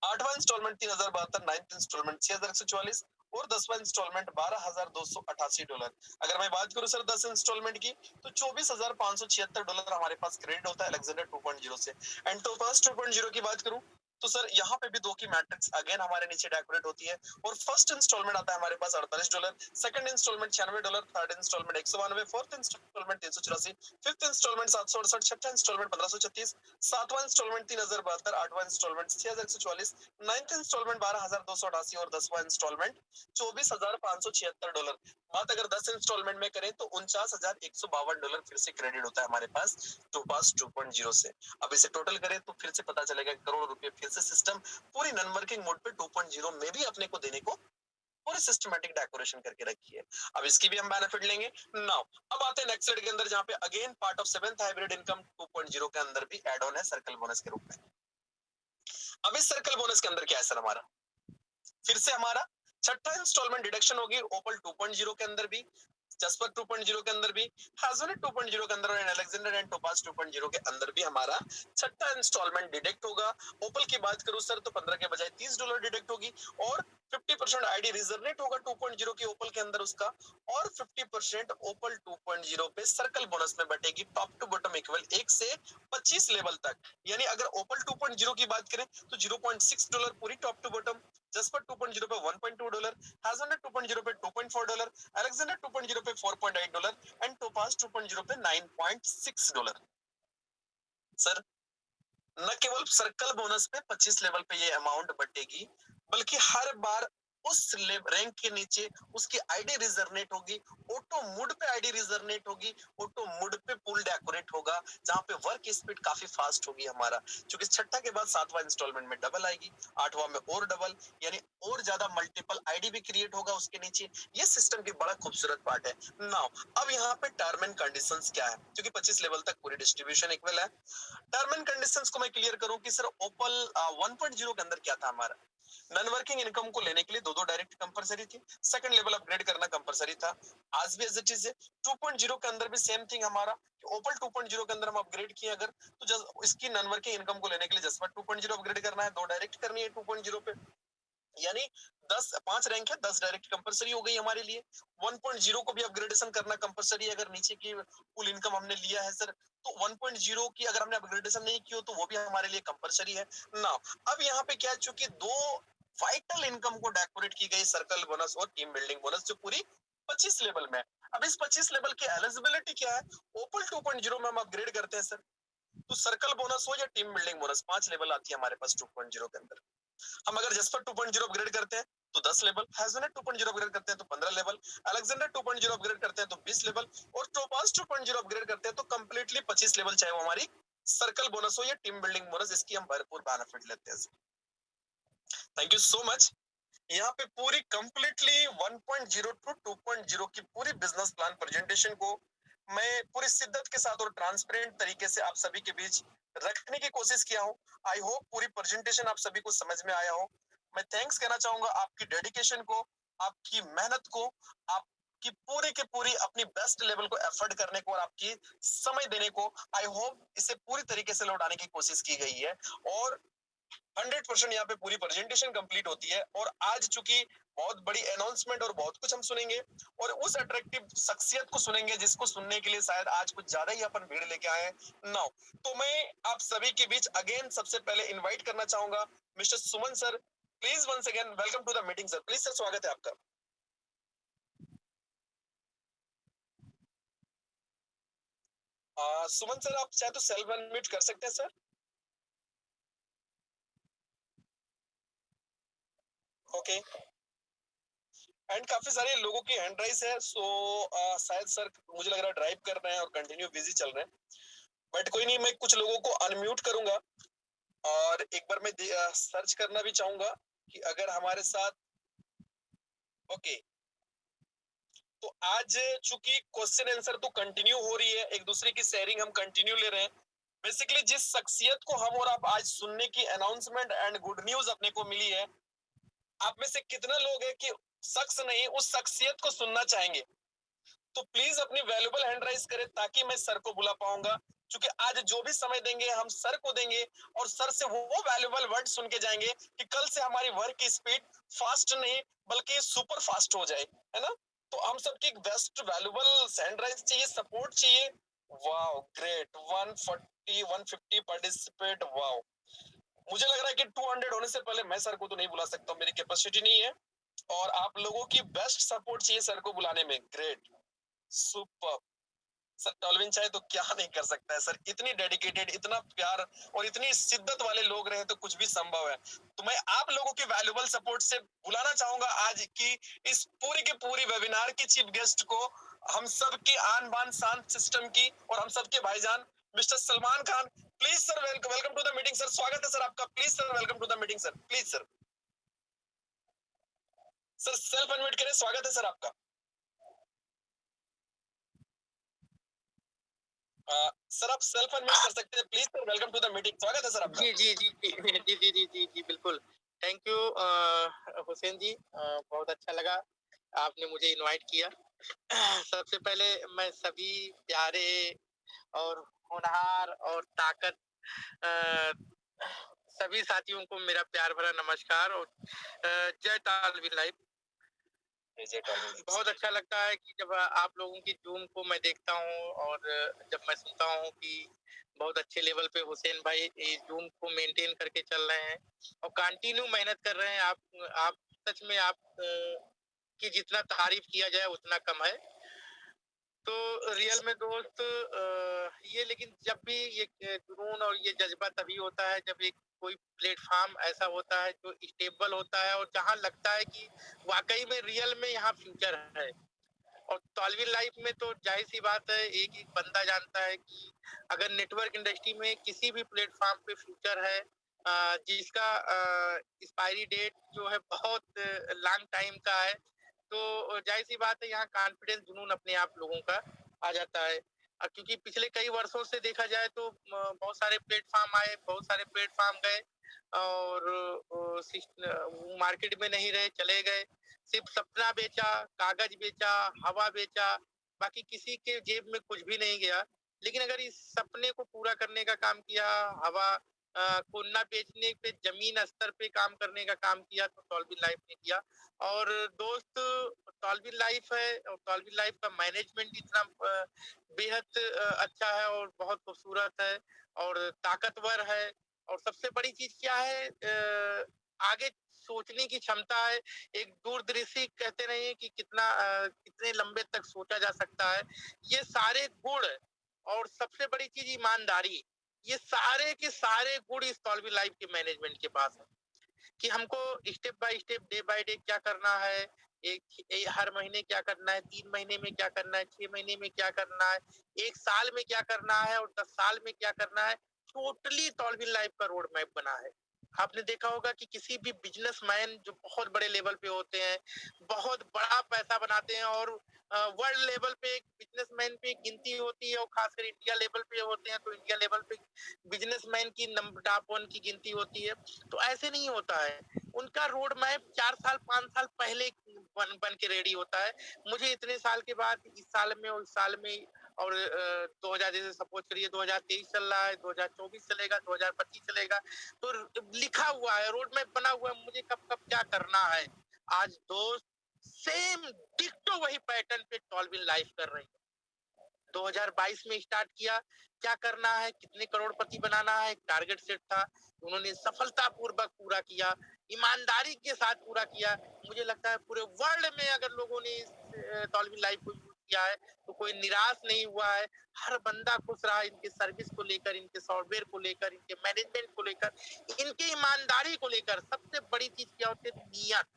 आठवां इंस्टॉलमेंट $3072, नाइन्थ इंस्टॉलमेंट $6144 और 10वां इंस्टॉलमेंट $12,288। अगर मैं बात करूं सर 10 इंस्टॉलमेंट की तो $24,576 हमारे पास क्रेडिट होता है अलेक्जेंडर 2.0 से। एंड तो फर्स्ट 2.0 की बात करूं तो सर यहाँ पे भी दो की मैट्रिक्स अगेन हमारे नीचे डेकोरेट होती है और फर्स्ट इंस्टॉलमेंट आता है हमारे पास $48, second instalment $96, third instalment 192, fourth instalment 384, fifth instalment 768, छठा इंस्टॉलमेंट 1536, सातवां इंस्टॉलमेंट 3072, आठवां इंस्टॉलमेंट 6144, नाइन्थ इंस्टॉलमेंट $12,288 और 10वां इंस्टॉलमेंट $24,576। बात अगर 10 इंस्टॉलमेंट में करें तो $49,152 फिर से क्रेडिट होता है हमारे पास टोपास 2.0 से। अब इसे टोटल करें तो फिर से पता चलेगा करोड़ रुपए फिर से सिस्टम पूरी नॉन वर्किंग मोड पे 2.0 में भी अपने को देने को पूरी सिस्टमैटिक डेकोरेशन करके रखी है। अब इसकी भी हम बेनिफिट लेंगे। नाउ अब आते हैं नेक्स्ट स्लाइड के अंदर, जहां पे again part of 7th hybrid income 2.0 के अंदर भी एड ऑन है सर्कल बोनस के रूप में। अब इस सर्कल बोनस के अंदर क्या है सर, हमारा फिर से हमारा छठा इंस्टॉलमेंट डिडक्शन होगी ओपल 2.0 के अंदर भी, जस्पर 2.0 के अंदर भी, हैजोनेट 2.0 के अंदर और अलेक्जेंडर एंड टोपास 2.0 के अंदर भी हमारा छठा इंस्टॉलमेंट डिडक्ट होगा। ओपल की बात करूं सर तो 15 के बजाय $30 डिडक्ट होगी और 50% आईडी रिजर्वेट होगा 2.0 की ओपल के अंदर उसका, और 50% ओपल 2.0 पे सर्कल बोनस में बटेगी टॉप टू बॉटम इक्वल 1 से 25 लेवल तक। यानी अगर ओपल 2.0 की बात करें तो $0.6 पूरी टॉप टू बॉटम, जस्पर 2.0 पे $1.2, हैजोनेट 2.0 पे $2.4, अलेक्जेंडर 2.0 पे $4.8 एंड टोपास 2.0 पे $9.6। सर न केवल सर्कल बोनस पे 25 लेवल पे ये अमाउंट बटेगी, बल्कि हर बार उस रैंक के नीचे उसकी आईडी रिजर्नेट होगी, ऑटो मोड पे आईडी रिजर्नेट होगी, ऑटो मोड पे पुल्ड एक्यूरेट होगा, जहां पे वर्क स्पीड काफी फास्ट होगी हमारा, क्योंकि छठा के बाद सातवां इंस्टॉलमेंट में डबल आएगी, आठवां में और डबल, यानी और ज्यादा मल्टीपल आईडी भी क्रिएट होगा उसके नीचे। ये सिस्टम की बड़ा खूबसूरत पार्ट है। नाउ अब यहाँ पे टर्म एंड कंडीशंस क्या है, क्योंकि 25 लेवल तक पूरी डिस्ट्रीब्यूशन इक्वल है। टर्म एंड कंडीशंस को मैं क्लियर करूं कि सर ओपल 1.0 के अंदर क्या था हमारा, नॉन वर्किंग इनकम को लेने के लिए दो डायरेक्ट कंपलसरी थी, सेकंड लेवल अपग्रेड करना कंपलसरी था, आज भी एज इट इज है। 2.0 के अंदर भी सेम थिंग हमारा, ओपल 2.0 के अंदर हम अपग्रेड किए अगर, तो जस्ट इसकी नॉन वर्किंग इनकम को लेने के लिए जस्ट 2.0 अपग्रेड करना है, दो डायरेक्ट करनी है 2.0 पे, यानी 5 रैंक है, 10 डायरेक्ट कंपलसरी हो गई हमारे लिए। 1.0 को भी अपग्रेडेशन करना कंपलसरी है, अगर नीचे की फुल इनकम हमने लिया है सर, तो 1.0 की अगर हमने अपग्रेडेशन नहीं की हो तो वो भी हमारे लिए कंपलसरी है ना। अब यहाँ पे क्या है, चूंकि दो वाइटल इनकम को डेकोरेट की गई, सर्कल बोनस और टीम बिल्डिंग बोनस, जो पूरी 25 लेवल में। अब इस 25 लेवल की एलिजिबिलिटी क्या है, ओपल 2.0 में हम अपग्रेड करते हैं सर, तो सर्कल बोनस हो या टीम बिल्डिंग बोनस, 5 लेवल आती है हमारे पास 2.0 के अंदर। हम अगर जस्पर 2.0 अपग्रेड करते हैं तो 10 लेवल, हैजनेट 2.0 अपग्रेड करते हैं तो 15 लेवल, अलेक्जेंडर 2.0 अपग्रेड करते हैं तो 20 लेवल, और टोपाज 2.0 अपग्रेड करते हैं तो कंप्लीटली 25 लेवल, चाहे वो हमारी सर्कल बोनस हो या टीम बिल्डिंग बोनस, इसकी हम भरपूर बेनिफिट लेते हैं। Thank you so much. यहाँ पे पूरी कंप्लीटली 1.0 टू 2.0 की पूरी बिजनेस प्लान प्रेजेंटेशन को मैं पूरी शिद्दत के साथ और ट्रांसपेरेंट तरीके से आप सभी के बीच रखने की कोशिश किया हूँ। आई होप पूरी प्रेजेंटेशन आप सभी को समझ में आया हो। मैं थैंक्स कहना चाहूंगा आपकी डेडिकेशन को, आपकी मेहनत को, आपकी पूरी की पूरी अपनी बेस्ट लेवल को एफर्ट करने को और आपकी समय देने को। आई होप इसे पूरी तरीके से लौटाने की कोशिश की गई है और 100% यहाँ पे पूरी प्रेजेंटेशन कंप्लीट होती है। और आज चूंकि बहुत बड़ी अनाउंसमेंट और बहुत कुछ हम सुनेंगे और उस अट्रैक्टिव शख्सियत को सुनेंगे जिसको सुनने के लिए शायद आज कुछ ज्यादा ही अपन भीड़ लेके आए हैं नाउ, तो मैं आप सभी के बीच अगेन सबसे पहले इनवाइट करना चाहूंगा mister Suman sir. Please once again welcome to the meeting sir, please sir स्वागत है आपका। सुमन सर आप चाहे तो सेल्फ अनम्यूट कर सकते हैं सर। ओके एंड काफी सारे लोगों की हैंड राइज है, सो शायद सर मुझे लग रहा है ड्राइव कर रहे हैं और कंटिन्यू बिजी चल रहे हैं, बट कोई नहीं, मैं कुछ लोगों को अनम्यूट करूंगा और एक बार मैं सर्च करना भी चाहूंगा कि अगर हमारे साथ ओके। तो आज चूंकि क्वेश्चन आंसर तो कंटिन्यू हो रही है, एक दूसरे की शेयरिंग हम कंटिन्यू ले रहे हैं। बेसिकली जिस शख्सियत को हम और आप आज सुनने की अनाउंसमेंट एंड गुड न्यूज अपने को मिली है, आप में से कितना लोग हैं कि शख्स नहीं उस शख्सियत को सुनना चाहेंगे, तो प्लीज अपनी वैल्यूबल हैंड राइज करें ताकि मैं सर को बुला पाऊंगा, क्योंकि आज जो भी समय देंगे हम सर को देंगे और सर से वो वैल्यूबल वर्ड सुन के जाएंगे कि कल से हमारी वर्क की स्पीड फास्ट नहीं बल्कि सुपर फास्ट हो जाए, है ना। तो हम सबकी बेस्ट वैल्यूबल हैंड राइज चाहिए, सपोर्ट चाहिए। Wow great, 140 150 participate, wow. मुझे लग रहा है कि 200 होने से पहले मैं सर को तो नहीं बुला सकता, मेरी कैपेसिटी नहीं है, और आप लोगों की बेस्ट सपोर्ट चाहिए सर को बुलाने में। Great, super. सर टॉलविन चाहे तो क्या नहीं कर सकता है सर, इतनी डेडिकेटेड, इतना प्यार और इतनी शिद्दत वाले लोग रहे तो कुछ भी संभव है। तो मैं आप लोगों की वैल्यूबल सपोर्ट से बुलाना चाहूंगा आज की इस पूरी की पूरी वेबिनार की चीफ गेस्ट को, हम सब की आन बान शान सिस्टम की और हम सबके भाईजान mister Salman Khan. Please sir welcome to the meeting sir, स्वागत है सर आपका, please sir welcome to the meeting sir, please sir. Sir self unmute करें, स्वागत है सर आपका। सर आप सेल्फ अनम्यूट कर सकते हैं please sir, welcome to the meeting, स्वागत है सर आपका। जी जी जी जी जी जी जी जी जी बिल्कुल। थैंक यू हुसैन जी, बहुत अच्छा लगा आपने मुझे इनवाइट किया। सबसे पहले मैं सभी प्यारे और होनहार और ताकत सभी साथियों को मेरा प्यार भरा नमस्कार और जय तालविन लाइव। बहुत अच्छा लगता है कि जब आप लोगों की जूम को मैं देखता हूँ और जब मैं सुनता हूँ कि बहुत अच्छे लेवल पे हुसैन भाई जूम को मेंटेन करके चल रहे हैं और कंटिन्यू मेहनत कर रहे हैं। आप सच में आप की जितना तारीफ किया जाए उतना कम है। तो रियल में दोस्त ये, लेकिन जब भी ये जुनून और ये जज्बा तभी होता है जब एक कोई प्लेटफॉर्म ऐसा होता है जो स्टेबल होता है और जहाँ लगता है कि वाकई में रियल में यहाँ फ्यूचर है। और टॉलविन लाइफ में तो जाहिर सी बात है, एक एक बंदा जानता है कि अगर नेटवर्क इंडस्ट्री में किसी भी प्लेटफॉर्म पे फ्यूचर है जिसका एक्सपायरी डेट जो है बहुत लॉन्ग टाइम का है, तो जाहिर सी बात है यहाँ कॉन्फिडेंस जुनून अपने आप लोगों का आ जाता है। क्योंकि पिछले कई वर्षों से देखा जाए तो बहुत सारे प्लेटफॉर्म आए, बहुत सारे प्लेटफॉर्म गए और वो मार्केट में नहीं रहे, चले गए। सिर्फ सपना बेचा, कागज बेचा, हवा बेचा, बाकी किसी के जेब में कुछ भी नहीं गया। लेकिन अगर इस सपने को पूरा करने का काम किया, हवा को न बेचने पे जमीन स्तर पे काम करने का काम किया, तो टॉलविन लाइफ ने किया। और दोस्त, टॉलविन लाइफ है और टॉलविन लाइफ का मैनेजमेंट इतना बेहद अच्छा है और बहुत खूबसूरत है और ताकतवर है। और सबसे बड़ी चीज क्या है, आगे सोचने की क्षमता है। एक दूरदृष्टि कहते नहीं है कि कितने लंबे तक सोचा जा सकता है। ये सारे गुण और सबसे बड़ी चीज ईमानदारी, ये सारे के सारे गुण इस टॉलविन लाइफ के मैनेजमेंट के पास है कि हमको step by step, day by day क्या करना है, हर महीने क्या करना है, 3 महीने में क्या करना है, 6 महीने में क्या करना है, 1 साल में क्या करना है और 10 साल में क्या करना है। टोटली टॉलविन लाइफ का रोड मैप बना है। आपने देखा होगा कि किसी भी बिजनेसमैन जो बहुत बड़े लेवल पे होते हैं, बहुत बड़ा पैसा बनाते हैं और वर्ल्ड लेवल पे एक बिजनेसमैन पे गिनती होती है और खासकर इंडिया लेवल पे होते हैं तो इंडिया लेवल पे बिजनेसमैन की नंबर टॉप 1 की गिनती होती है। तो ऐसे नहीं होता है। उनका रोड मैप 4 साल 5 साल पहले बन के रेडी होता है। मुझे इतने साल के बाद इस साल में और इस साल में और 2000 जैसे सपोज करिए 2023 चल रहा है, 2024 चलेगा, 2025 चलेगा, तो लिखा हुआ है, रोड मैप बना हुआ है, मुझे कब कब क्या करना है। आज दोस्त सेम डिक्टो वही पैटर्न पे टॉलविन लाइफ कर रही है। 2022 में स्टार्ट किया, क्या करना है, कितने करोड़पति बनाना है, एक टारगेट सेट था, उन्होंने सफलतापूर्वक पूरा किया, ईमानदारी के साथ पूरा किया। मुझे लगता है पूरे वर्ल्ड में अगर लोगों ने इस टॉलविन लाइफ को यूज किया है तो कोई निराश नहीं हुआ है। हर बंदा खुश रहा इनके सर्विस को लेकर, इनके सॉफ्टवेयर को लेकर, इनके मैनेजमेंट को लेकर, इनकी ईमानदारी को लेकर। सबसे बड़ी चीज क्या होती है, नियत।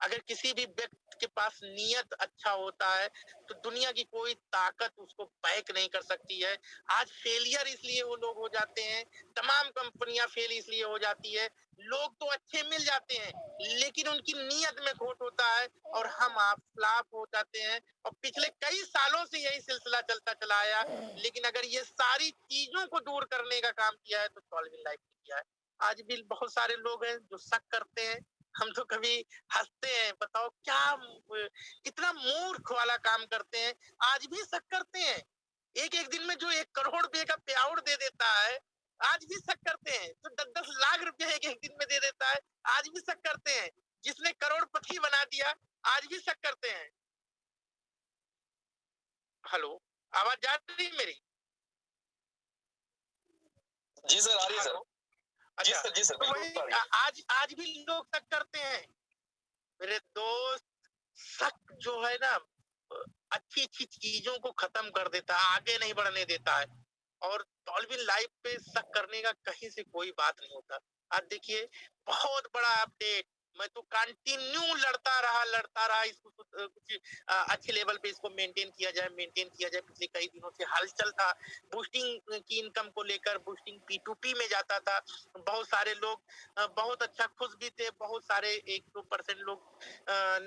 अगर किसी भी व्यक्ति के पास नियत अच्छा होता है तो दुनिया की कोई ताकत उसको बैक नहीं कर सकती है। आज फेलियर इसलिए वो लोग हो जाते हैं, तमाम कंपनियां फेल इसलिए हो जाती है, लोग तो अच्छे मिल जाते हैं लेकिन उनकी नियत में खोट होता है और हम आप फ्लॉप हो जाते हैं। और पिछले कई सालों से यही सिलसिला चलता चला आया, लेकिन अगर ये सारी चीजों को दूर करने का काम किया है तो टॉलविन लाइफ ने किया है। आज भी बहुत सारे लोग हैं जो शक करते हैं, हम तो कभी हंसते हैं, बताओ क्या कितना मूर्ख वाला काम करते हैं, आज भी शक करते हैं। एक एक दिन में जो 1 करोड़ रुपए का पे आउट दे देता है, आज भी शक करते हैं। जो 10-10 लाख रुपए एक एक दिन में दे देता है, आज भी शक करते हैं। जिसने करोड़पति बना दिया, आज भी शक करते हैं। हेलो, आवाज जा रही है मेरी? जी सर, आ रही है सर। हेलो, जी अच्छा। सर, जी सर, तो बिल्कुल वही आ रही है। आज आज भी लोग शक करते हैं मेरे दोस्त। शक जो है ना, अच्छी अच्छी चीजों को खत्म कर देता है, आगे नहीं बढ़ने देता है। और टॉलविन लाइफ पे शक करने का कहीं से कोई बात नहीं होता। आज देखिए, बहुत बड़ा अपडेट, मैं तो कंटिन्यू लड़ता रहा इसको कुछ अच्छे लेवल पे इसको मेंटेन किया जाए। पिछले कई दिनों से हलचल था बूस्टिंग की इनकम को लेकर, बूस्टिंग P2P में जाता था। बहुत सारे लोग बहुत अच्छा खुश भी थे, बहुत सारे 1-2% लोग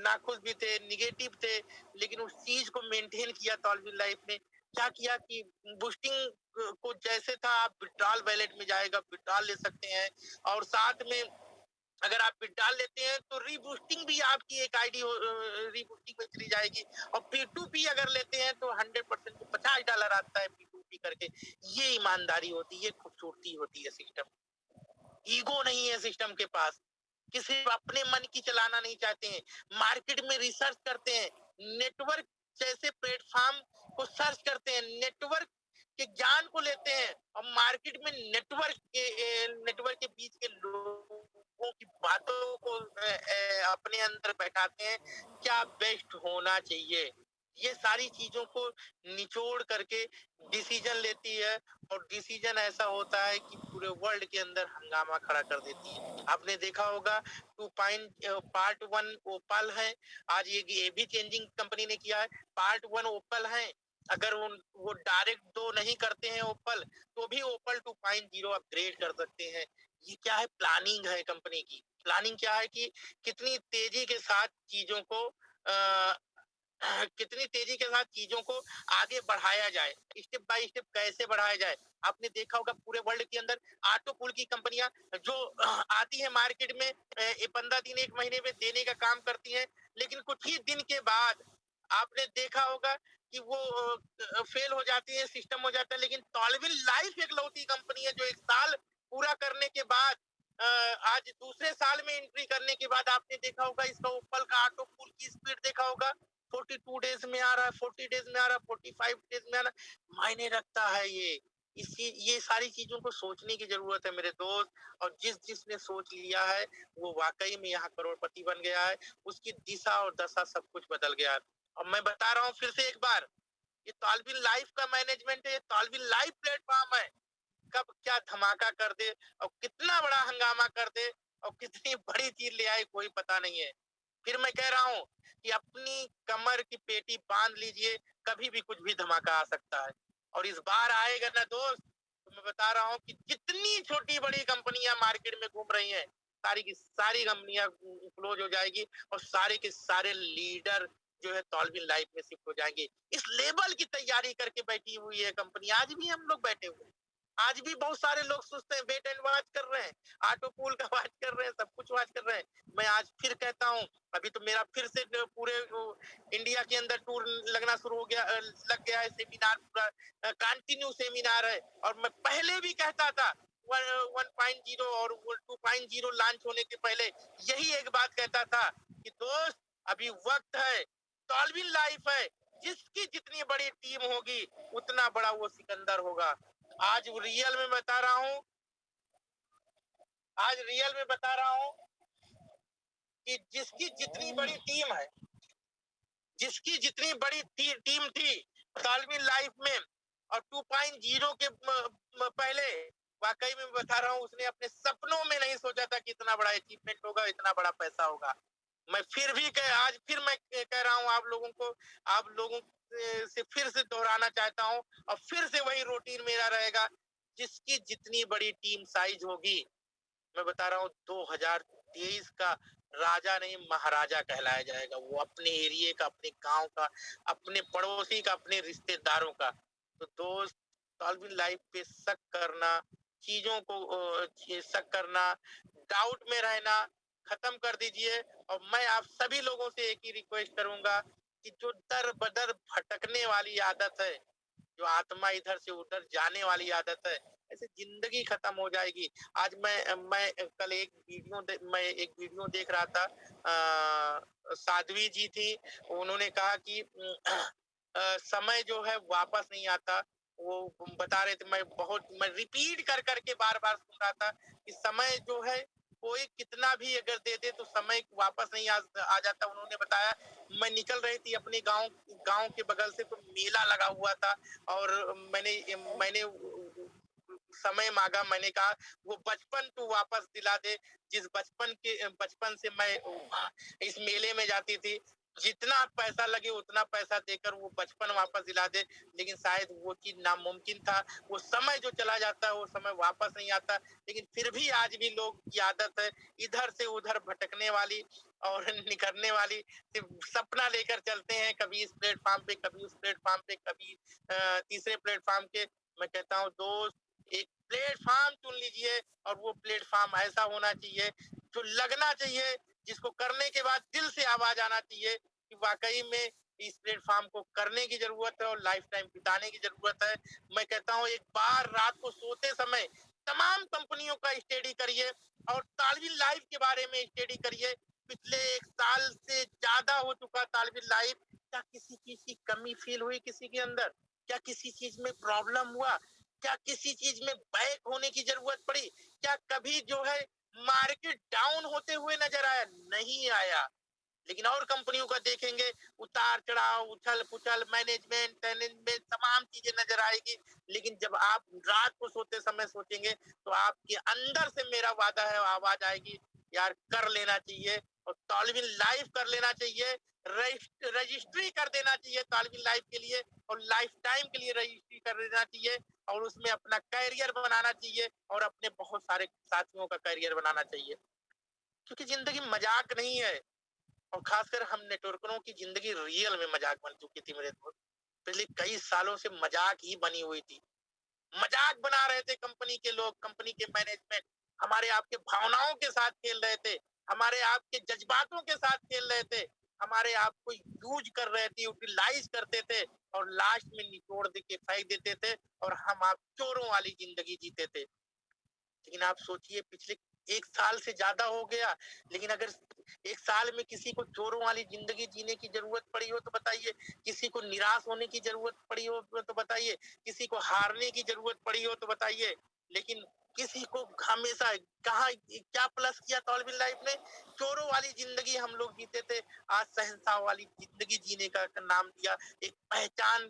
नाखुश भी थे, निगेटिव थे, लेकिन उस चीज को मेंटेन किया टॉलविन लाइफ ने। क्या किया कि बूस्टिंग को जैसे था आप विड्रॉल वैलेट में जाएगा, विड्रॉल ले सकते हैं और साथ में अगर आप विड्रॉल लेते हैं तो रीबूस्टिंग भी आपकी एक आईडी रीबूस्टिंग में चली जाएगी। और P2P अगर लेते हैं तो 100% $50 आता है P2P करके। ये ईमानदारी होती है, ये खूबसूरती होती है सिस्टम। ईगो नहीं है सिस्टम के पास, किसी अपने मन की चलाना नहीं चाहते हैं, मार्केट में रिसर्च करते हैं, नेटवर्क जैसे प्लेटफॉर्म को सर्च करते हैं, नेटवर्क के ज्ञान को लेते हैं और मार्केट में नेटवर्क के बीच के लोगों की बातों को अपने अंदर बैठाते हैं। क्या बेस्ट होना चाहिए, ये सारी चीजों को निचोड़ करके डिसीजन लेती है, और डिसीजन ऐसा होता है कि पूरे वर्ल्ड के अंदर हंगामा खड़ा कर देती है। आपने देखा होगा पार्ट वन ओपल है, आज ये भी चेंजिंग कंपनी ने किया है। पार्ट वन ओपल है, अगर वो डायरेक्ट दो नहीं करते हैं ओपल, तो भी ओपल 2.0 अपग्रेड कर सकते हैं। ये क्या है, प्लानिंग है कंपनी की। प्लानिंग क्या है कि कितनी तेजी के साथ चीजों को कितनी तेजी के साथ चीजों को आगे बढ़ाया जाए, स्टेप बाय स्टेप कैसे बढ़ाया जाए। आपने देखा होगा पूरे वर्ल्ड के अंदर ऑटो पूल की कंपनियां जो आती है मार्केट में, 15 दिन 1 महीने में देने का काम करती हैं, लेकिन कुछ ही दिन के बाद आपने देखा होगा कि वो फेल हो जाती है, सिस्टम हो जाता है। लेकिन टॉलविल लाइफ एक लौती कंपनी है जो 1 साल पूरा करने के बाद आज दूसरे साल में एंट्री करने के बाद आपने देखा होगा इसका ओपल का ऑटो पूल की स्पीड देखा होगा, 42 डेज में आ रहा है, 40 डेज में आ रहा है, 45 डेज में आ रहा है। मायने रखता है ये सारी चीजों को सोचने की जरूरत है मेरे दोस्त। और जिसने सोच लिया है वो वाकई में यहाँ करोड़पति बन गया है, उसकी दिशा और दशा सब कुछ बदल गया है। और मैं बता रहा हूँ फिर से एक बार, ये तालविल लाइफ का मैनेजमेंट है, ये तालविल लाइफ प्लेटफॉर्म है। कब क्या धमाका कर दे और कितना बड़ा हंगामा कर दे और कितनी बड़ी चीज ले आए कोई पता नहीं है। फिर मैं कह रहा हूँ कि अपनी कमर की पेटी बांध लीजिए, कभी भी कुछ भी धमाका आ सकता है। और इस बार आएगा ना दोस्त, तो मैं बता रहा हूँ कि जितनी छोटी बड़ी कंपनियां मार्केट में घूम रही हैं, सारी की सारी कंपनियां क्लोज हो जाएगी, और सारे के सारे लीडर जो है टॉलविल लाइफ में शिफ्ट हो जाएंगे। इस लेवल की तैयारी करके बैठी हुई है कंपनी। आज भी हम लोग बैठे हुए हैं, आज भी बहुत सारे लोग सोचते हैं, वेट एंड वॉच कर रहे हैं, ऑटो पूल का वॉच कर रहे हैं, सब कुछ वॉच कर रहे हैं। मैं आज फिर कहता हूँ, अभी तो मेरा फिर से पूरे इंडिया के अंदर टूर लगना शुरू हो गया, लग गया है, सेमिनार पूरा कंटिन्यू सेमिनार है। और मैं पहले भी कहता था 1.0 और 2.0 लॉन्च होने के पहले यही एक बात कहता था कि दोस्त अभी वक्त है, टॉलविल लाइफ है, जिसकी जितनी बड़ी टीम होगी उतना बड़ा वो सिकंदर होगा। आज रियल में बता रहा हूँ, आज रियल में बता रहा हूँ कि जिसकी जितनी बड़ी टीम है, जिसकी जितनी बड़ी टीम थी तालविल लाइफ में, और 2.0 के पहले वाकई में बता रहा हूँ, उसने अपने सपनों में नहीं सोचा था कि इतना बड़ा अचीवमेंट होगा, इतना बड़ा पैसा होगा। मैं फिर भी आज फिर मैं कह रहा हूँ आप लोगों से फिर से दोहराना चाहता हूँ, और फिर से वही रूटीन मेरा रहेगा। जिसकी जितनी बड़ी टीम साइज होगी, मैं बता रहा हूँ 2023 का राजा नहीं महाराजा कहलाया जाएगा। वो अपने एरिया का, अपने गांव का, अपने पड़ोसी का, अपने रिश्तेदारों का। तो दोस्त, टॉलविल लाइफ पे शक करना, चीजों को शक करना, डाउट में रहना खत्म कर दीजिए। और मैं आप सभी लोगों से एक ही रिक्वेस्ट करूंगा कि जो दर बदर भटकने वाली आदत है, जो आत्मा इधर से उधर जाने वाली आदत है, ऐसे जिंदगी खत्म हो जाएगी। आज मैं कल मैं एक वीडियो देख रहा था, साध्वी जी थी, उन्होंने कहा कि समय जो है वापस नहीं आता। वो बता रहे थे, मैं रिपीट कर करके बार बार सुन रहा था कि समय जो है कोई कितना भी अगर दे दे तो समय वापस नहीं आ जाता। उन्होंने बताया, मैं निकल रही थी अपने गांव गांव के बगल से, तो मेला लगा हुआ था, और मैंने मैंने समय मांगा। मैंने कहा वो बचपन तू वापस दिला दे, जिस बचपन से मैं इस मेले में जाती थी। जितना पैसा लगे उतना पैसा देकर वो बचपन वापस दिला दे, लेकिन शायद वो चीज नामुमकिन था। वो समय जो चला जाता है वो समय वापस नहीं आता। लेकिन फिर भी आज भी लोग की आदत है इधर से उधर भटकने वाली और निकलने वाली। सिर्फ सपना लेकर चलते हैं, कभी इस प्लेटफॉर्म पे, कभी उस प्लेटफॉर्म पे, कभी तीसरे प्लेटफॉर्म के। मैं कहता हूँ दोस्त, एक प्लेटफॉर्म चुन लीजिए, और वो प्लेटफॉर्म ऐसा होना चाहिए जो लगना चाहिए, जिसको करने के बाद दिल से आवाज आना चाहिए कि वाकई में इस प्लेटफॉर्म को करने की जरूरत है और लाइफ टाइम बिताने की जरूरत है। मैं कहता हूँ एक बार रात को सोते समय तमाम कंपनियों का स्टडी करिए, और तालविल लाइफ के बारे में स्टडी करिए। पिछले 1 साल से ज्यादा हो चुका तालविल लाइफ, क्या किसी चीज की कमी फील हुई किसी के अंदर? क्या किसी चीज में प्रॉब्लम हुआ? क्या किसी चीज में बैक होने की जरूरत पड़ी? क्या कभी जो है मार्केट डाउन होते हुए नजर आया? नहीं आया। लेकिन और कंपनियों का देखेंगे, उतार चढ़ाव, उछल पुछल, मैनेजमेंट मैनेजमेंट तमाम चीजें नजर आएगी। लेकिन जब आप रात को सोते समय सोचेंगे तो आपके अंदर से मेरा वादा है, आवाज आएगी, यार कर लेना चाहिए और तालिब लाइफ कर लेना चाहिए, रजिस्ट्री कर देना चाहिए तालिब लाइफ के लिए, और लाइफ टाइम के लिए रजिस्ट्री कर देना चाहिए, और उसमें अपना कैरियर बनाना चाहिए और अपने बहुत सारे साथियों का कैरियर बनाना चाहिए, क्योंकि जिंदगी मजाक नहीं है। और खासकर हम नेटवर्करों की जिंदगी रियल में मजाक बन चुकी थी मेरे दोस्त। पिछले कई सालों से मजाक ही बनी हुई थी। मजाक बना रहे थे कंपनी के लोग, कंपनी के मैनेजमेंट, हमारे आपके भावनाओं के साथ खेल रहे थे, हमारे आपके जज्बातों के साथ खेल रहे थे, हमारे आप को यूज कर रहे थे, यूटिलाइज करते थे, और लास्ट में निचोड़ दे के फेंक देते थे, और हम आप चोरों वाली जिंदगी जीते थे। लेकिन आप सोचिए, पिछले 1 साल से ज्यादा हो गया, लेकिन अगर 1 साल में किसी को चोरों वाली जिंदगी जीने की जरूरत पड़ी हो तो बताइए, किसी को निराश होने की जरूरत पड़ी हो तो बताइए, किसी को हारने की जरूरत पड़ी हो तो बताइए, लेकिन किसी को हमेशा कहा क्या प्लस किया तौलबी लाइफ ने? चोरों वाली जिंदगी हम लोग जीते थे, आज शहंशाह वाली जिंदगी जीने का नाम दिया, एक पहचान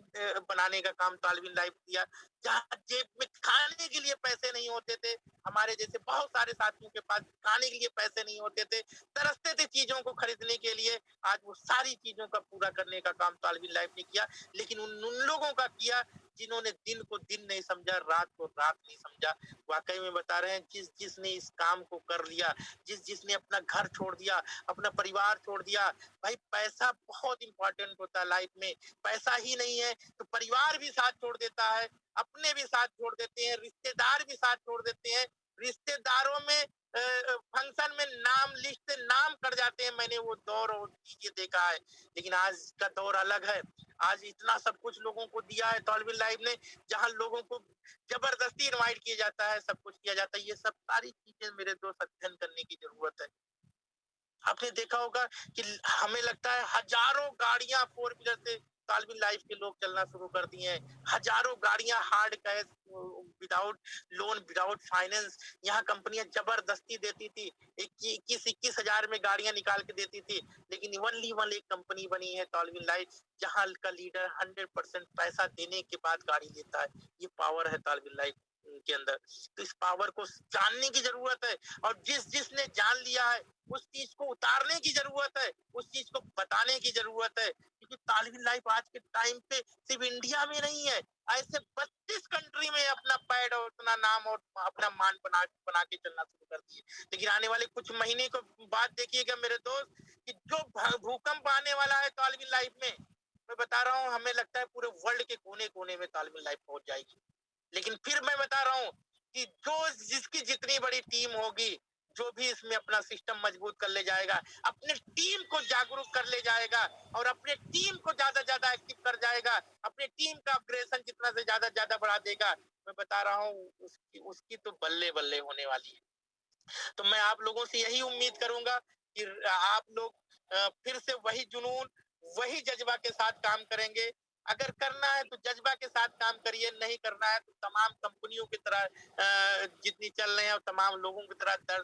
बनाने का काम तौलबी लाइफ दिया, जहाँ जेब में खाने के लिए पैसे नहीं होते थे, हमारे जैसे बहुत सारे साथियों के पास खाने के लिए पैसे नहीं होते थे, तरसते थे चीजों को खरीदने के लिए, आज वो सारी चीजों का पूरा करने का काम तालिबी लाइफ ने किया। लेकिन उन लोगों का किया जिन्होंने दिन को दिन नहीं समझा, रात को रात नहीं समझा। वाकई में बता रहे हैं, जिसने इस काम को कर लिया, जिसने अपना घर छोड़ दिया, अपना परिवार छोड़ दिया, भाई पैसा बहुत इंपॉर्टेंट होता है लाइफ में। पैसा ही नहीं है तो परिवार भी साथ छोड़ देता है, अपने भी साथ छोड़ देते हैं, रिश्तेदार भी साथ छोड़ देते हैं। रिश्तेदारों में फंक्शन में नाम लिस्ट नाम कर जाते हैं, मैंने वो दौर और चीजें देखा है। लेकिन आज का दौर अलग है, आज इतना सब कुछ लोगों को दिया है तौलबी लाइफ ने, जहां लोगों को जबरदस्ती इनवाइट किया जाता है, सब कुछ किया जाता है। ये सब सारी चीजें मेरे दोस्त अध्ययन करने की जरूरत है। आपने देखा होगा कि हमें लगता है हजारों गाड़ियां फोर व्हीलर से तालबी लाइफ के लोग चलना शुरू कर दिए हैं, हजारों गाड़ियां hard cash, without loan, without finance, यहाँ कंपनियां जबरदस्ती देती थी, 21-21 हजार में गाड़ियां निकाल के देती थी। लेकिन ओनली वन एक कंपनी बनी है तालबी लाइफ, जहां का लीडर 100% पैसा देने के बाद गाड़ी लेता है। ये पावर है तालबी लाइफ के अंदर। तो इस पावर को जानने की जरूरत है, और जिसने जान लिया है उस चीज को उतारने की जरूरत है, उस चीज को बताने की जरूरत है, क्योंकि तालिबी लाइफ आज के टाइम पे सिर्फ इंडिया में नहीं है, ऐसे 32 कंट्री में अपना पैड और अपना नाम और अपना मान बना के चलना शुरू कर दिए। लेकिन आने वाले कुछ महीने को बाद देखिएगा मेरे दोस्त, कि जो भूकंप आने वाला है तालिबी लाइफ में, मैं बता रहा हूँ, हमें लगता है पूरे वर्ल्ड के कोने कोने में तालिबी लाइफ पहुंच जाएगी। लेकिन फिर मैं बता रहा हूँ कि जिसकी जितनी बड़ी टीम होगी, जो भी इसमें अपना सिस्टम मजबूत कर ले जाएगा, अपने टीम को जागरूक कर ले जाएगा, और अपने टीम को ज्यादा एक्टिव कर जाएगा, अपने टीम का अपग्रेडेशन जितना से ज्यादा बढ़ा देगा, मैं बता रहा हूँ उसकी तो बल्ले बल्ले होने वाली है। तो मैं आप लोगों से यही उम्मीद करूंगा कि आप लोग फिर से वही जुनून, वही जज्बा के साथ काम करेंगे। अगर करना है तो जज्बा के साथ काम करिए, नहीं करना है तो तमाम कंपनियों की तरह जितनी चल रहे हैं और तमाम लोगों की तरह दर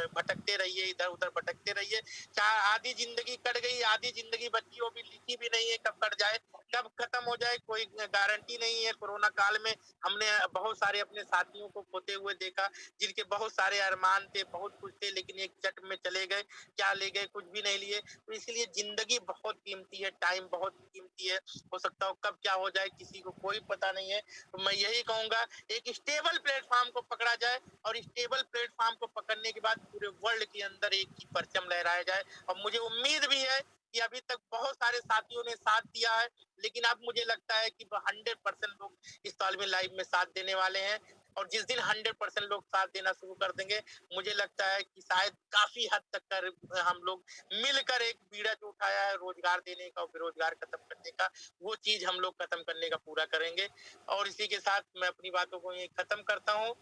भटकते रहिए, इधर उधर भटकते रहिए। चाहे आधी जिंदगी कट गई, आधी जिंदगी बची, वो भी लिखी भी नहीं है, कब कट जाए, कब खत्म हो जाए, कोई गारंटी नहीं है। कोरोना काल में हमने बहुत सारे अपने साथियों को खोते हुए देखा, जिनके बहुत सारे अरमान थे, बहुत कुछ थे, लेकिन एक झट में चले गए। क्या ले गए? कुछ भी नहीं लिए। तो इसलिए जिंदगी बहुत कीमती है, टाइम बहुत कीमती है, हो सकता हो कब क्या हो जाए किसी को कोई पता नहीं है। तो मैं यही कहूंगा, एक स्टेबल प्लेटफॉर्म को पकड़ा जाए, और स्टेबल प्लेटफॉर्म को पकड़ने के बाद पूरे वर्ल्ड के अंदर एक ही परचम लहराया जाए। और मुझे उम्मीद भी है कि अभी तक बहुत सारे साथियों ने साथ दिया है, लेकिन अब मुझे लगता है कि 100% लोग इस तालिबी लाइफ में साथ देने वाले हैं। और जिस दिन 100% लोग साथ देना शुरू कर देंगे, मुझे लगता है कि शायद काफी हद तक कर हम लोग मिलकर एक बीड़ा जो उठाया है रोजगार देने का और बेरोजगार खत्म करने का, वो चीज हम लोग खत्म करने का पूरा करेंगे। और इसी के साथ मैं अपनी बातों को ये खत्म करता हूँ।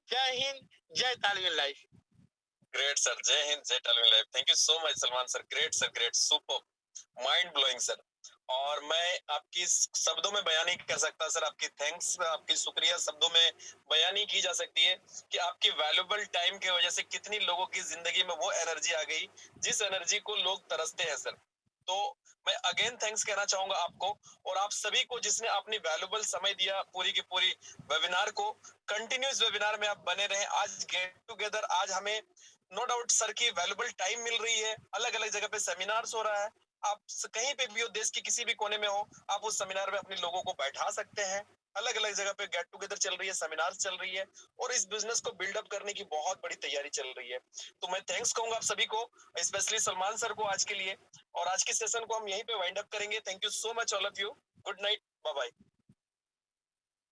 जय हिंद, जय तालिबी life. Great sir, Jai Hind, Jai तालिबी life. Thank you so much Salman sir, great sir, great, super, mind blowing sir. और मैं आपकी शब्दों में बयान नहीं कर सकता सर। आपकी थैंक्स, आपकी शुक्रिया शब्दों में बयान नहीं की जा सकती है कि आपकी वैल्यूबल टाइम की वजह से कितनी लोगों की जिंदगी में वो एनर्जी आ गई जिस एनर्जी को लोग तरसते हैं सर। तो मैं अगेन थैंक्स कहना चाहूंगा आपको और आप सभी को जिसने अपनी वैल्यूबल समय दिया पूरी की पूरी वेबिनार को। कंटिन्यूस वेबिनार में आप बने रहे। आज गेट टुगेदर, आज हमें नो डाउट सर की वैल्यूबल टाइम मिल रही है। अलग अलग जगह पे सेमिनार्स हो रहा है। आप कहीं पे भी हो, देश के किसी भी कोने में हो, आप उस सेमिनार में अपने लोगों को बैठा सकते हैं। अलग अलग जगह पे गेट टुगेदर चल रही है, सेमिनार्स चल रही है और इस बिजनेस को बिल्डअप करने की बहुत बड़ी तैयारी चल रही है। तो मैं थैंक्स कहूंगा आप सभी को, स्पेशली सलमान सर को आज के लिए। और आज के सेशन को हम यहीं पे वाइंड अप करेंगे। Thank you so much all of you. Good night, bye bye.